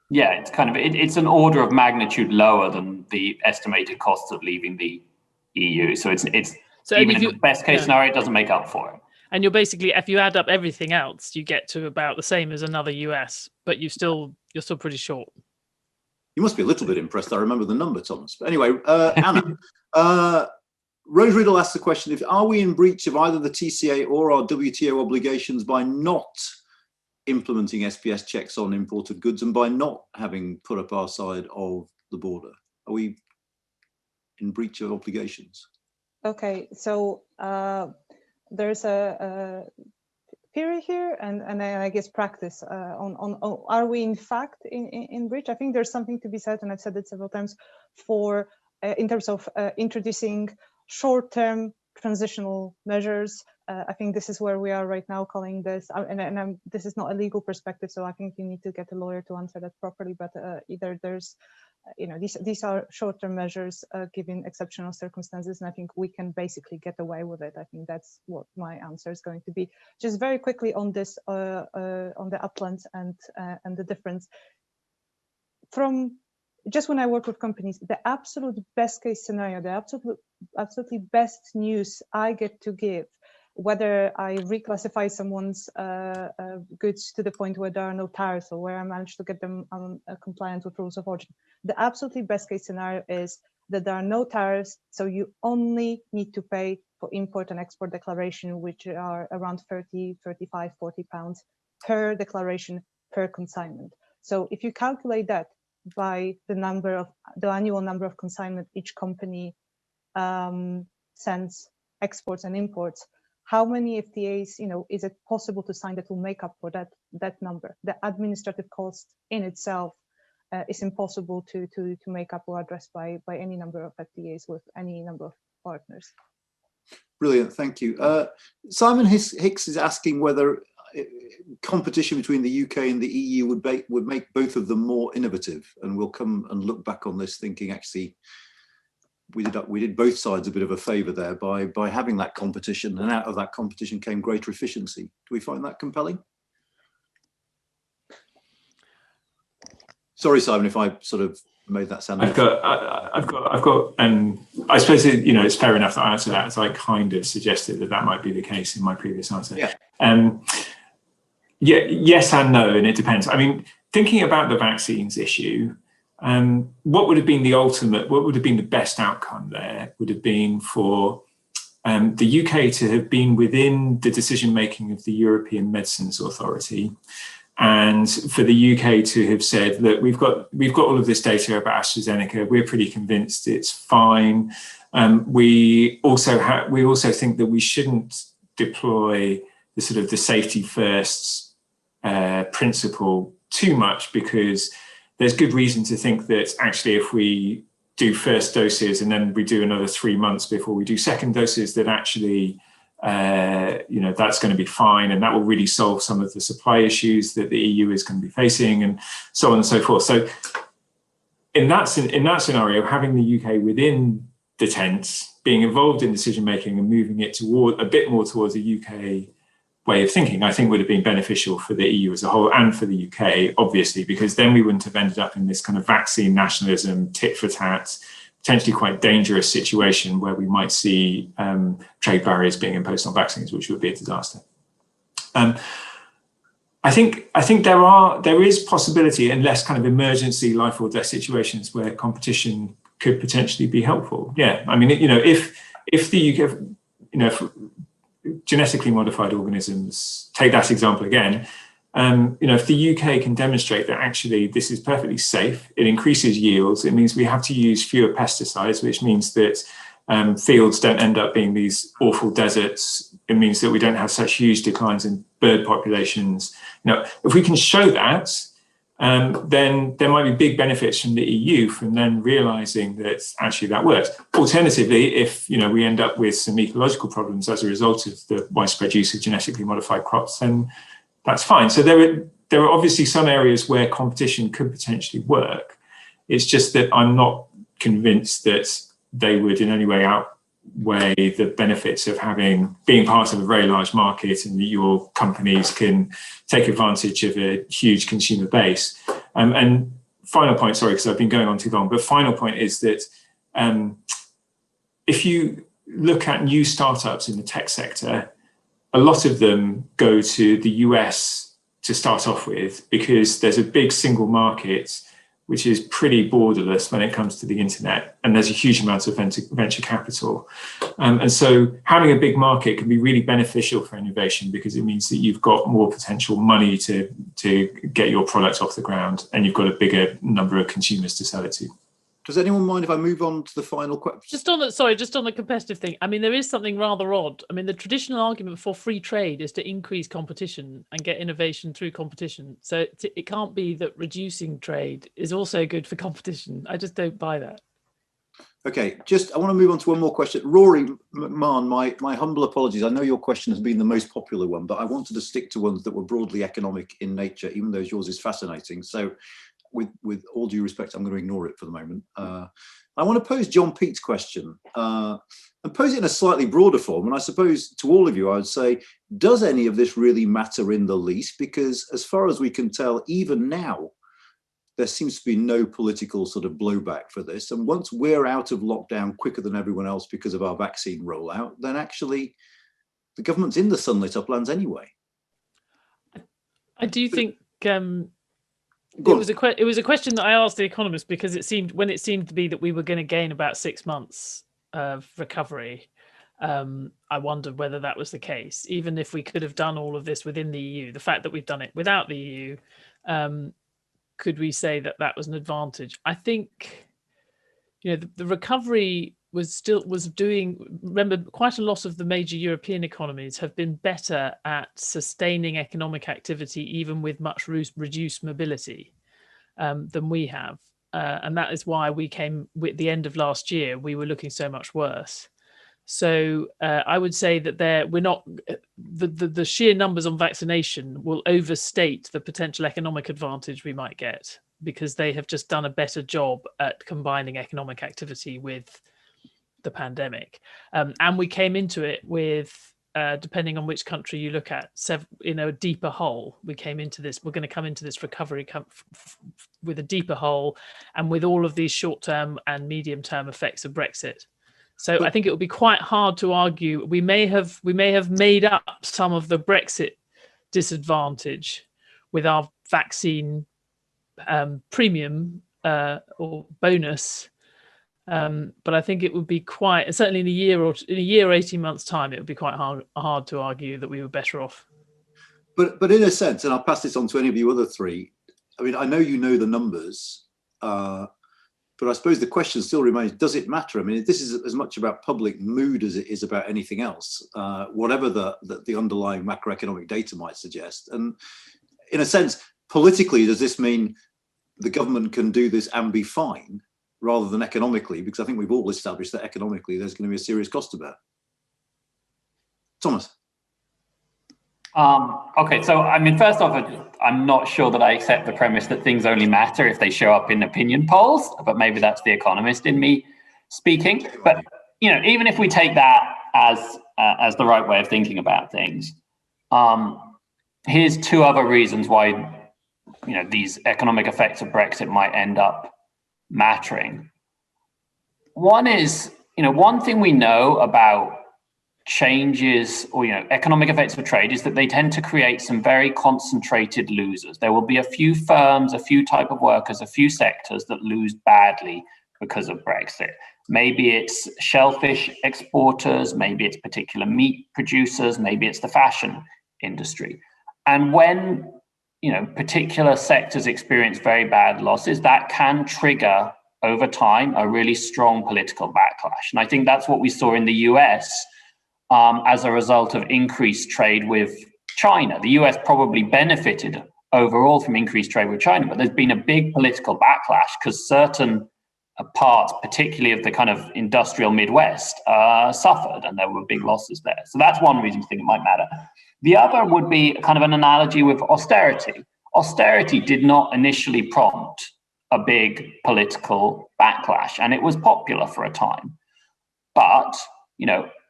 Yeah, it's kind of it's an order of magnitude lower than the estimated costs of leaving the EU. So it's so even in the best case scenario, it doesn't make up for it. And you're basically, if you add up everything else, you get to about the same as another US, but you're still pretty short. You must be a little bit impressed I remember the number, Thomas. But anyway, Anna, Rose Riddle asked the question, are we in breach of either the TCA or our WTO obligations by not implementing SPS checks on imported goods and by not having put up our side of the border? Are we in breach of obligations? Okay, so there's a theory here and I guess practice on are we in fact in breach? I think there's something to be said, and I've said it several times, for in terms of introducing short-term transitional measures. I think this is where we are right now, calling this, and this is not a legal perspective, so I think you need to get a lawyer to answer that properly, but either there's, you know, these are short-term measures given exceptional circumstances, and I think we can basically get away with it. I think that's what my answer is going to be. Just very quickly on this, on the uplands and the difference. From just when I work with companies, the absolute best case scenario, the absolutely best news I get to give, whether I reclassify someone's goods to the point where there are no tariffs, or where I manage to get them compliant with rules of origin, the absolutely best case scenario is that there are no tariffs, so you only need to pay for import and export declaration, which are around 30, 35, 40 pounds per declaration per consignment. So if you calculate that by the annual number of consignment each company sends, exports and imports, how many FTAs, you know, is it possible to sign that will make up for that number? The administrative cost in itself is impossible to make up or address by any number of FTAs with any number of partners. Brilliant, thank you. Simon Hicks is asking whether competition between the UK and the EU would make both of them more innovative, and we'll come and look back on this thinking actually we did both sides a bit of a favour there by having that competition, and out of that competition came greater efficiency. Do we find that compelling? Sorry, Simon, if I sort of made that sound. I've got. I suppose it's fair enough that I answer that, as I kind of suggested that might be the case in my previous answer. Yeah. Yeah. Yes and no, and it depends. I mean, thinking about the vaccines issue. What would have been the best outcome there would have been for the UK to have been within the decision-making of the European Medicines Authority, and for the UK to have said, look, we've got all of this data about AstraZeneca, we're pretty convinced it's fine. We also think that we shouldn't deploy the safety first principle too much, because there's good reason to think that actually if we do first doses and then we do another 3 months before we do second doses, that actually, that's going to be fine, and that will really solve some of the supply issues that the EU is going to be facing, and so on and so forth. So in that scenario, having the UK within the tent, being involved in decision making and moving it toward a bit more towards a UK way of thinking, I think would have been beneficial for the EU as a whole and for the UK, obviously, because then we wouldn't have ended up in this kind of vaccine nationalism, tit for tat, potentially quite dangerous situation where we might see trade barriers being imposed on vaccines, which would be a disaster. I think there is possibility in less kind of emergency life or death situations where competition could potentially be helpful. Yeah, I mean, if the UK, if genetically modified organisms, take that example again, if the UK can demonstrate that actually this is perfectly safe, it increases yields, it means we have to use fewer pesticides, which means that fields don't end up being these awful deserts. It means that we don't have such huge declines in bird populations. If we can show that, then there might be big benefits from the EU from then realizing that actually that works. Alternatively, if we end up with some ecological problems as a result of the widespread use of genetically modified crops, then that's fine. So there are obviously some areas where competition could potentially work. It's just that I'm not convinced that they would in any way outweigh the benefits of being part of a very large market, and that your companies can take advantage of a huge consumer base. And final point, sorry, because I've been going on too long, but final point is that if you look at new startups in the tech sector, a lot of them go to the US to start off with, because there's a big single market which is pretty borderless when it comes to the internet, and there's a huge amount of venture capital. And so having a big market can be really beneficial for innovation, because it means that you've got more potential money to get your product off the ground, and you've got a bigger number of consumers to sell it to. Does anyone mind if I move on to the final question? Just on the competitive thing. I mean, there is something rather odd. I mean, the traditional argument for free trade is to increase competition and get innovation through competition. So it can't be that reducing trade is also good for competition. I just don't buy that. Okay, I want to move on to one more question. Rory McMahon, my humble apologies. I know your question has been the most popular one, but I wanted to stick to ones that were broadly economic in nature, even though yours is fascinating. So with all due respect, I'm going to ignore it for the moment. I want to pose John Pete's question and pose it in a slightly broader form. And I suppose to all of you, I would say, does any of this really matter in the least? Because as far as we can tell, even now, there seems to be no political sort of blowback for this. And once we're out of lockdown quicker than everyone else because of our vaccine rollout, then actually the government's in the sunlit uplands anyway. I do think it was a question that I asked the Economist, because it seemed to be that we were going to gain about 6 months of recovery. I wondered whether that was the case, even if we could have done all of this within the EU. The fact that we've done it without the EU, could we say that that was an advantage? I think, the recovery was doing. Remember, quite a lot of the major European economies have been better at sustaining economic activity, even with much reduced mobility, than we have. And that is why we came at the end of last year, we were looking so much worse. So I would say that the sheer numbers on vaccination will overstate the potential economic advantage we might get, because they have just done a better job at combining economic activity with the pandemic. And we came into it with, depending on which country you look at, a deeper hole. We're going to come into this recovery with a deeper hole, and with all of these short-term and medium-term effects of Brexit. So I think it would be quite hard to argue. We may have made up some of the Brexit disadvantage with our vaccine premium or bonus, but I think it would be certainly in a year or 18 months' time, it would be quite hard to argue that we were better off. But in a sense, and I'll pass this on to any of you other three. I mean, I know you know the numbers. But I suppose the question still remains, does it matter? I mean, this is as much about public mood as it is about anything else, whatever the underlying macroeconomic data might suggest. And in a sense, politically, does this mean the government can do this and be fine, rather than economically? Because I think we've all established that economically there's going to be a serious cost to bear. Thomas. Okay, so I mean, first off, I'm not sure that I accept the premise that things only matter if they show up in opinion polls, but maybe that's the economist in me speaking. But even if we take that as the right way of thinking about things, Here's two other reasons why these economic effects of Brexit might end up mattering. One is, one thing we know about changes or economic effects of trade is that they tend to create some very concentrated losers. There will be a few firms, a few type of workers, a few sectors that lose badly because of Brexit. Maybe it's shellfish exporters, maybe it's particular meat producers, maybe it's the fashion industry. And when particular sectors experience very bad losses, that can trigger over time a really strong political backlash. And I think that's what we saw in the US as a result of increased trade with China. The US probably benefited overall from increased trade with China, but there's been a big political backlash because certain parts, particularly of the kind of industrial Midwest, suffered, and there were big losses there. So that's one reason I think it might matter. The other would be kind of an analogy with austerity. Austerity did not initially prompt a big political backlash, and it was popular for a time. But,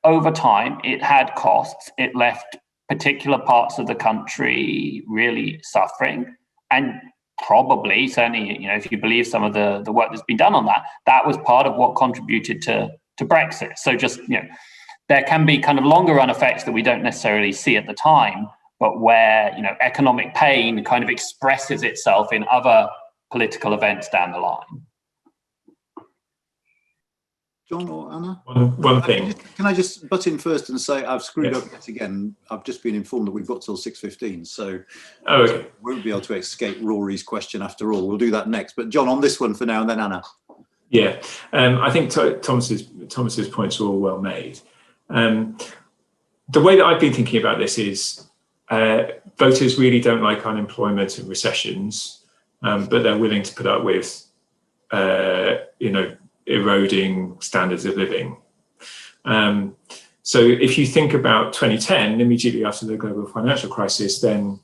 over time, it had costs. It left particular parts of the country really suffering. And probably, certainly, if you believe some of the work that's been done on that, that was part of what contributed to Brexit. So just, there can be kind of longer run effects that we don't necessarily see at the time, but where, economic pain kind of expresses itself in other political events down the line. John or Anna? One thing. Can I just butt in first and say I've screwed up yet again. I've just been informed that we've got till 6:15, so okay. We won't be able to escape Rory's question after all. We'll do that next. But John, on this one for now, and then Anna. Yeah, I think Thomas's points are all well made. The way that I've been thinking about this is voters really don't like unemployment and recessions, but they're willing to put up with, eroding standards of living. So if you think about 2010, immediately after the global financial crisis, then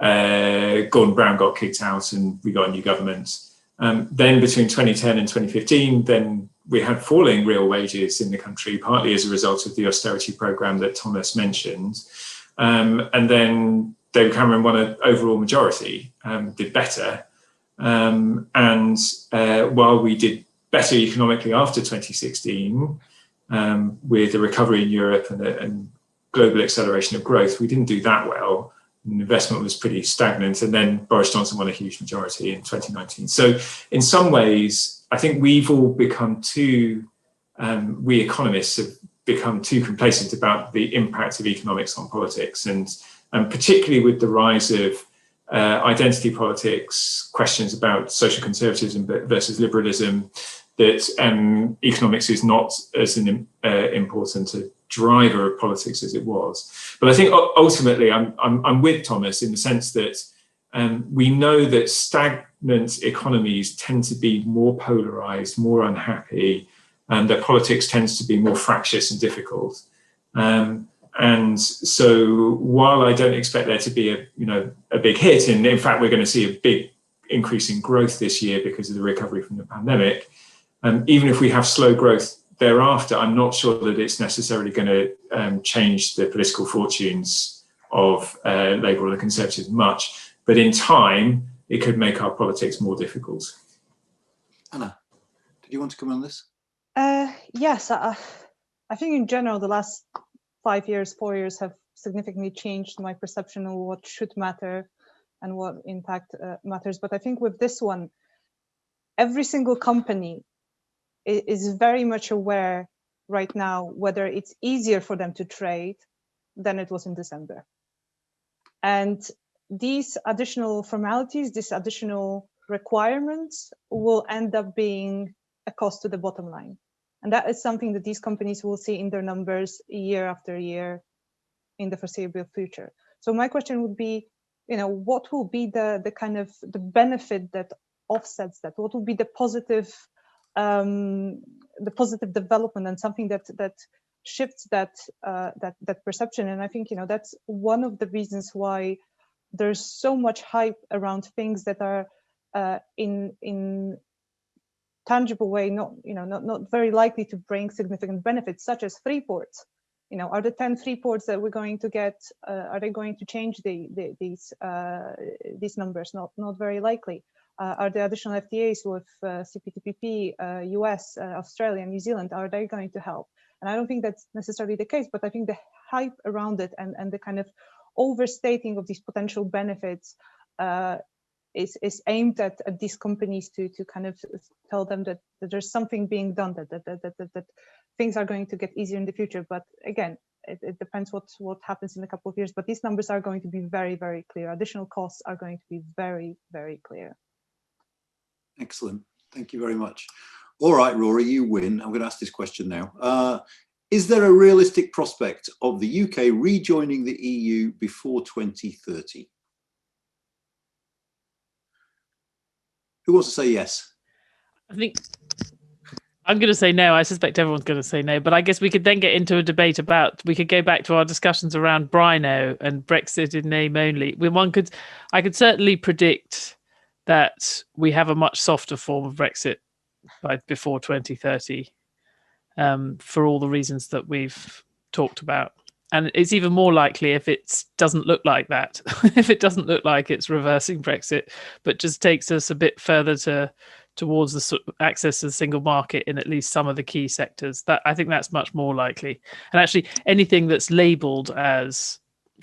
Gordon Brown got kicked out and we got a new government. Then between 2010 and 2015, then we had falling real wages in the country, partly as a result of the austerity program that Thomas mentioned. And then David Cameron won an overall majority, did better. And while we did better economically after 2016, with the recovery in Europe and global acceleration of growth, we didn't do that well. And investment was pretty stagnant. And then Boris Johnson won a huge majority in 2019. So in some ways, I think we've all become we economists have become too complacent about the impact of economics on politics. And particularly with the rise of identity politics, questions about social conservatism versus liberalism, that economics is not as important a driver of politics as it was. But I think ultimately I'm with Thomas in the sense that we know that stagnant economies tend to be more polarized, more unhappy, and their politics tends to be more fractious and difficult. And so while I don't expect there to be a big hit, and in fact we're going to see a big increase in growth this year because of the recovery from the pandemic, even if we have slow growth thereafter, I'm not sure that it's necessarily going to change the political fortunes of Labour or the Conservatives much. But in time, it could make our politics more difficult. Anna, did you want to come on this? Yes, I think in general, the last 4 years have significantly changed my perception of what should matter and what impact matters. But I think with this one, every single company is very much aware right now whether it's easier for them to trade than it was in December. And these additional formalities, these additional requirements will end up being a cost to the bottom line. And that is something that these companies will see in their numbers year after year in the foreseeable future. So my question would be, what will be the kind of the benefit that offsets that? What will be the positive development and something that shifts that perception? And I think that's one of the reasons why there's so much hype around things that are in tangible way not very likely to bring significant benefits, such as free ports. are the 10 free ports that we're going to get, are they going to change these numbers? Not very likely. Are the additional FTAs with CPTPP, US, Australia, New Zealand, are they going to help? And I don't think that's necessarily the case, but I think the hype around it and the kind of overstating of these potential benefits is aimed at these companies to kind of tell them that there's something being done, that things are going to get easier in the future. But again, it depends what happens in a couple of years. But these numbers are going to be very, very clear. Additional costs are going to be very, very clear. Excellent. Thank you very much. All right, Rory, you win. I'm going to ask this question now. Is there a realistic prospect of the UK rejoining the EU before 2030? Who wants to say yes? I think I'm going to say no. I suspect everyone's going to say no, but I guess we could then get into a debate about, we could go back to our discussions around Brino and Brexit in name only. I could certainly predict that we have a much softer form of Brexit before 2030, for all the reasons that we've talked about. And it's even more likely if it doesn't look like that, if it doesn't look like it's reversing Brexit, but just takes us a bit further towards the sort of access to the single market in at least some of the key sectors. That I think that's much more likely. And actually, anything that's labelled as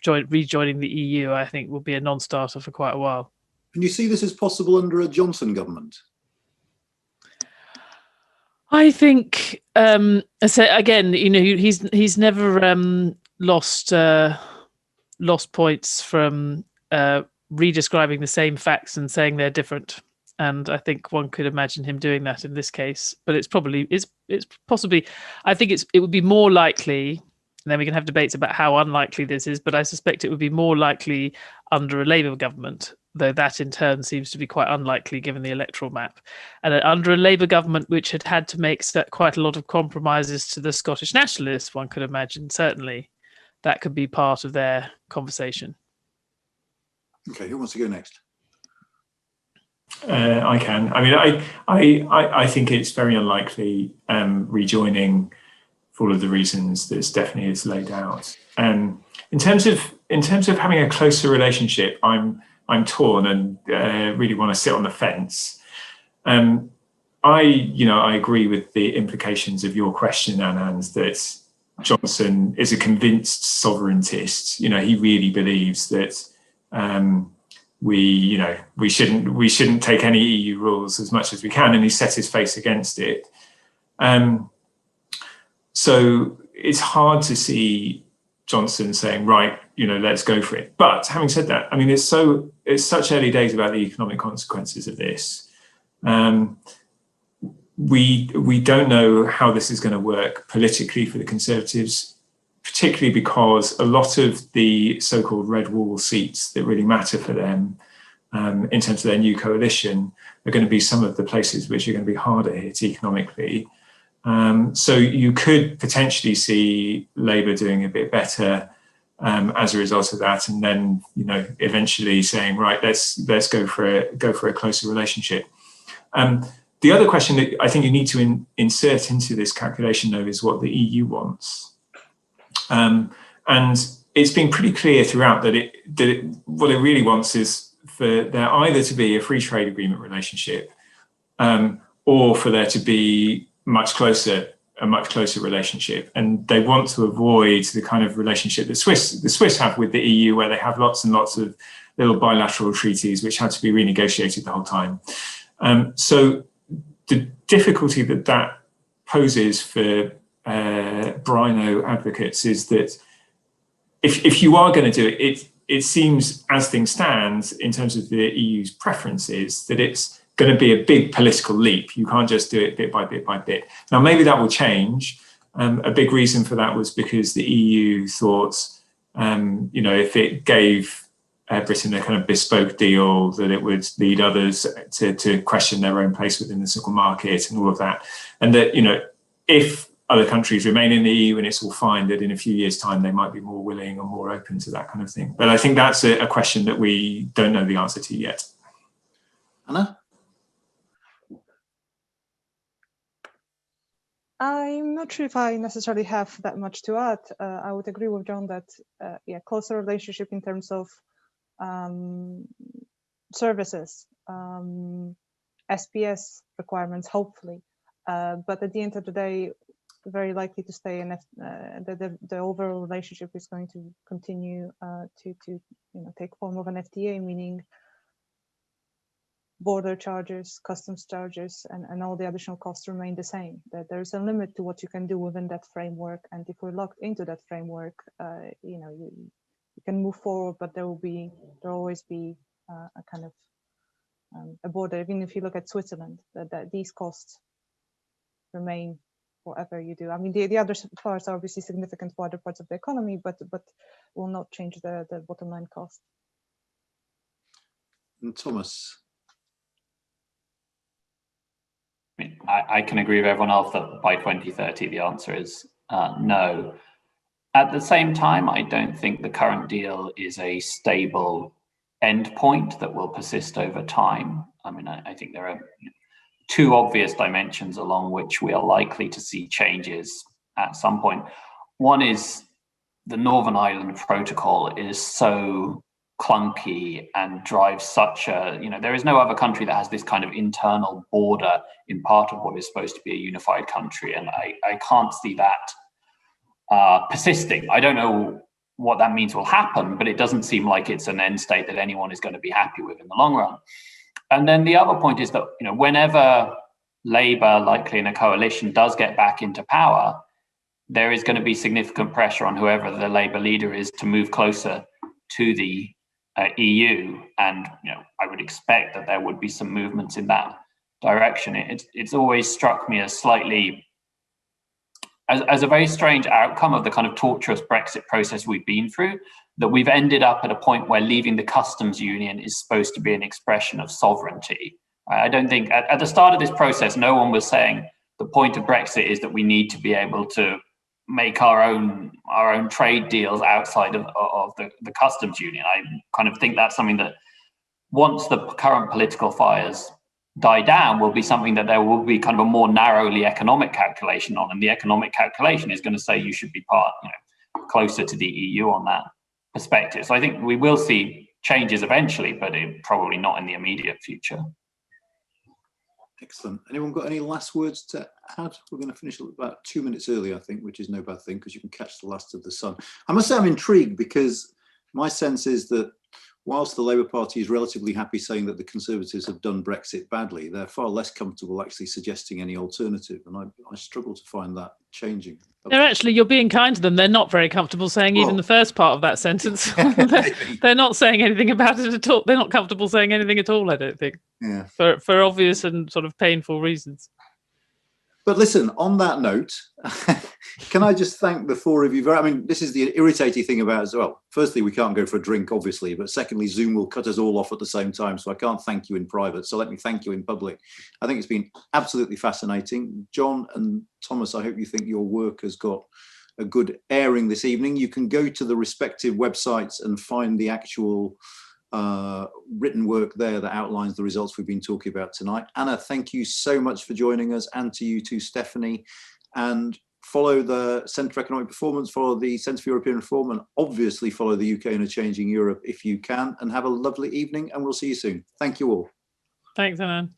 rejoining the EU, I think, will be a non-starter for quite a while. Can you see this as possible under a Johnson government? I think, so again, he's never lost points from redescribing the same facts and saying they're different. And I think one could imagine him doing that in this case. But it's possibly, I think it would be more likely, and then we can have debates about how unlikely this is, but I suspect it would be more likely under a Labour government, though that in turn seems to be quite unlikely given the electoral map. And under a Labour government which had to make quite a lot of compromises to the Scottish nationalists, one could imagine, certainly, that could be part of their conversation. Okay, who wants to go next? I can. I mean, I think it's very unlikely rejoining for all of the reasons that Stephanie has laid out. In terms of having a closer relationship, I'm torn and really want to sit on the fence. I agree with the implications of your question, Anand, that Johnson is a convinced sovereigntist. He really believes that we shouldn't take any EU rules as much as we can, and he set his face against it. So it's hard to see Johnson saying, right, let's go for it. But having said that, I mean, it's such early days about the economic consequences of this. We don't know how this is going to work politically for the Conservatives, particularly because a lot of the so-called red wall seats that really matter for them in terms of their new coalition are going to be some of the places which are going to be harder hit economically. So you could potentially see Labour doing a bit better as a result of that, and then eventually saying, right, let's go for a closer relationship. The other question that I think you need to insert into this calculation, though, is what the EU wants. And it's been pretty clear throughout that what it really wants is for there either to be a free trade agreement relationship, or for there to be a much closer relationship. And they want to avoid the kind of relationship that the Swiss have with the EU, where they have lots and lots of little bilateral treaties which had to be renegotiated the whole time. So the difficulty that poses for Brino advocates is that if you are going to do it, it seems, as things stand, in terms of the EU's preferences, that it's going to be a big political leap. You can't just do it bit by bit by bit. Now, maybe that will change. A big reason for that was because the EU thought, if it gave Britain a kind of bespoke deal, that it would lead others to question their own place within the single market and all of that. And that, if other countries remain in the EU and it's all fine, that in a few years' time they might be more willing or more open to that kind of thing. But I think that's a question that we don't know the answer to yet. Anna? I'm not sure if I necessarily have that much to add. I would agree with John that, yeah, closer relationship in terms of services, SPS requirements, hopefully. But at the end of the day, very likely to stay in the overall relationship is going to continue to take form of an FTA, meaning border charges, customs charges, and all the additional costs remain the same. That there's a limit to what you can do within that framework, and if we're locked into that framework, you can move forward, but there'll always be a kind of a border. Even if you look at Switzerland, that these costs remain whatever you do. I mean, the other parts are obviously significant for other parts of the economy, but will not change the bottom line cost. And Thomas. I can agree with everyone else that by 2030 the answer is no. At the same time, I don't think the current deal is a stable endpoint that will persist over time. I mean, I think there are two obvious dimensions along which we are likely to see changes at some point. One is the Northern Ireland Protocol is so clunky and drives such a, there is no other country that has this kind of internal border in part of what is supposed to be a unified country. And I can't see that persisting. I don't know what that means will happen, but it doesn't seem like it's an end state that anyone is going to be happy with in the long run. And then the other point is that, whenever Labour, likely in a coalition, does get back into power, there is going to be significant pressure on whoever the Labour leader is to move closer to the EU, and I would expect that there would be some movements in that direction. It's always struck me as slightly as a very strange outcome of the kind of torturous Brexit process we've been through, that we've ended up at a point where leaving the customs union is supposed to be an expression of sovereignty. I don't think at the start of this process, no one was saying the point of Brexit is that we need to be able to make our own trade deals outside of the customs union. I kind of think that's something that once the current political fires die down will be something that there will be kind of a more narrowly economic calculation on, and the economic calculation is going to say you should be closer to the EU on that perspective. So I think we will see changes eventually, but probably not in the immediate future. Excellent. Anyone got any last words to add? We're going to finish about 2 minutes early, I think, which is no bad thing because you can catch the last of the sun. I must say I'm intrigued because my sense is that whilst the Labour Party is relatively happy saying that the Conservatives have done Brexit badly, they're far less comfortable actually suggesting any alternative. And I struggle to find that changing. They're actually, you're being kind to them. They're not very comfortable saying even the first part of that sentence. They're not saying anything about it at all. They're not comfortable saying anything at all, I don't think. Yeah. For obvious and sort of painful reasons. But listen, on that note, can I just thank the four of you? I mean, this is the irritating thing about as well. Firstly, we can't go for a drink, obviously, but secondly, Zoom will cut us all off at the same time. So I can't thank you in private. So let me thank you in public. I think it's been absolutely fascinating. John and Thomas, I hope you think your work has got a good airing this evening. You can go to the respective websites and find the actual written work there that outlines the results we've been talking about tonight. Anna, thank you so much for joining us, and to you too, Stephanie. And follow the Centre for Economic Performance, follow the Centre for European Reform, and obviously follow the UK in a Changing Europe if you can. And have a lovely evening, and we'll see you soon. Thank you all. Thanks, Anand.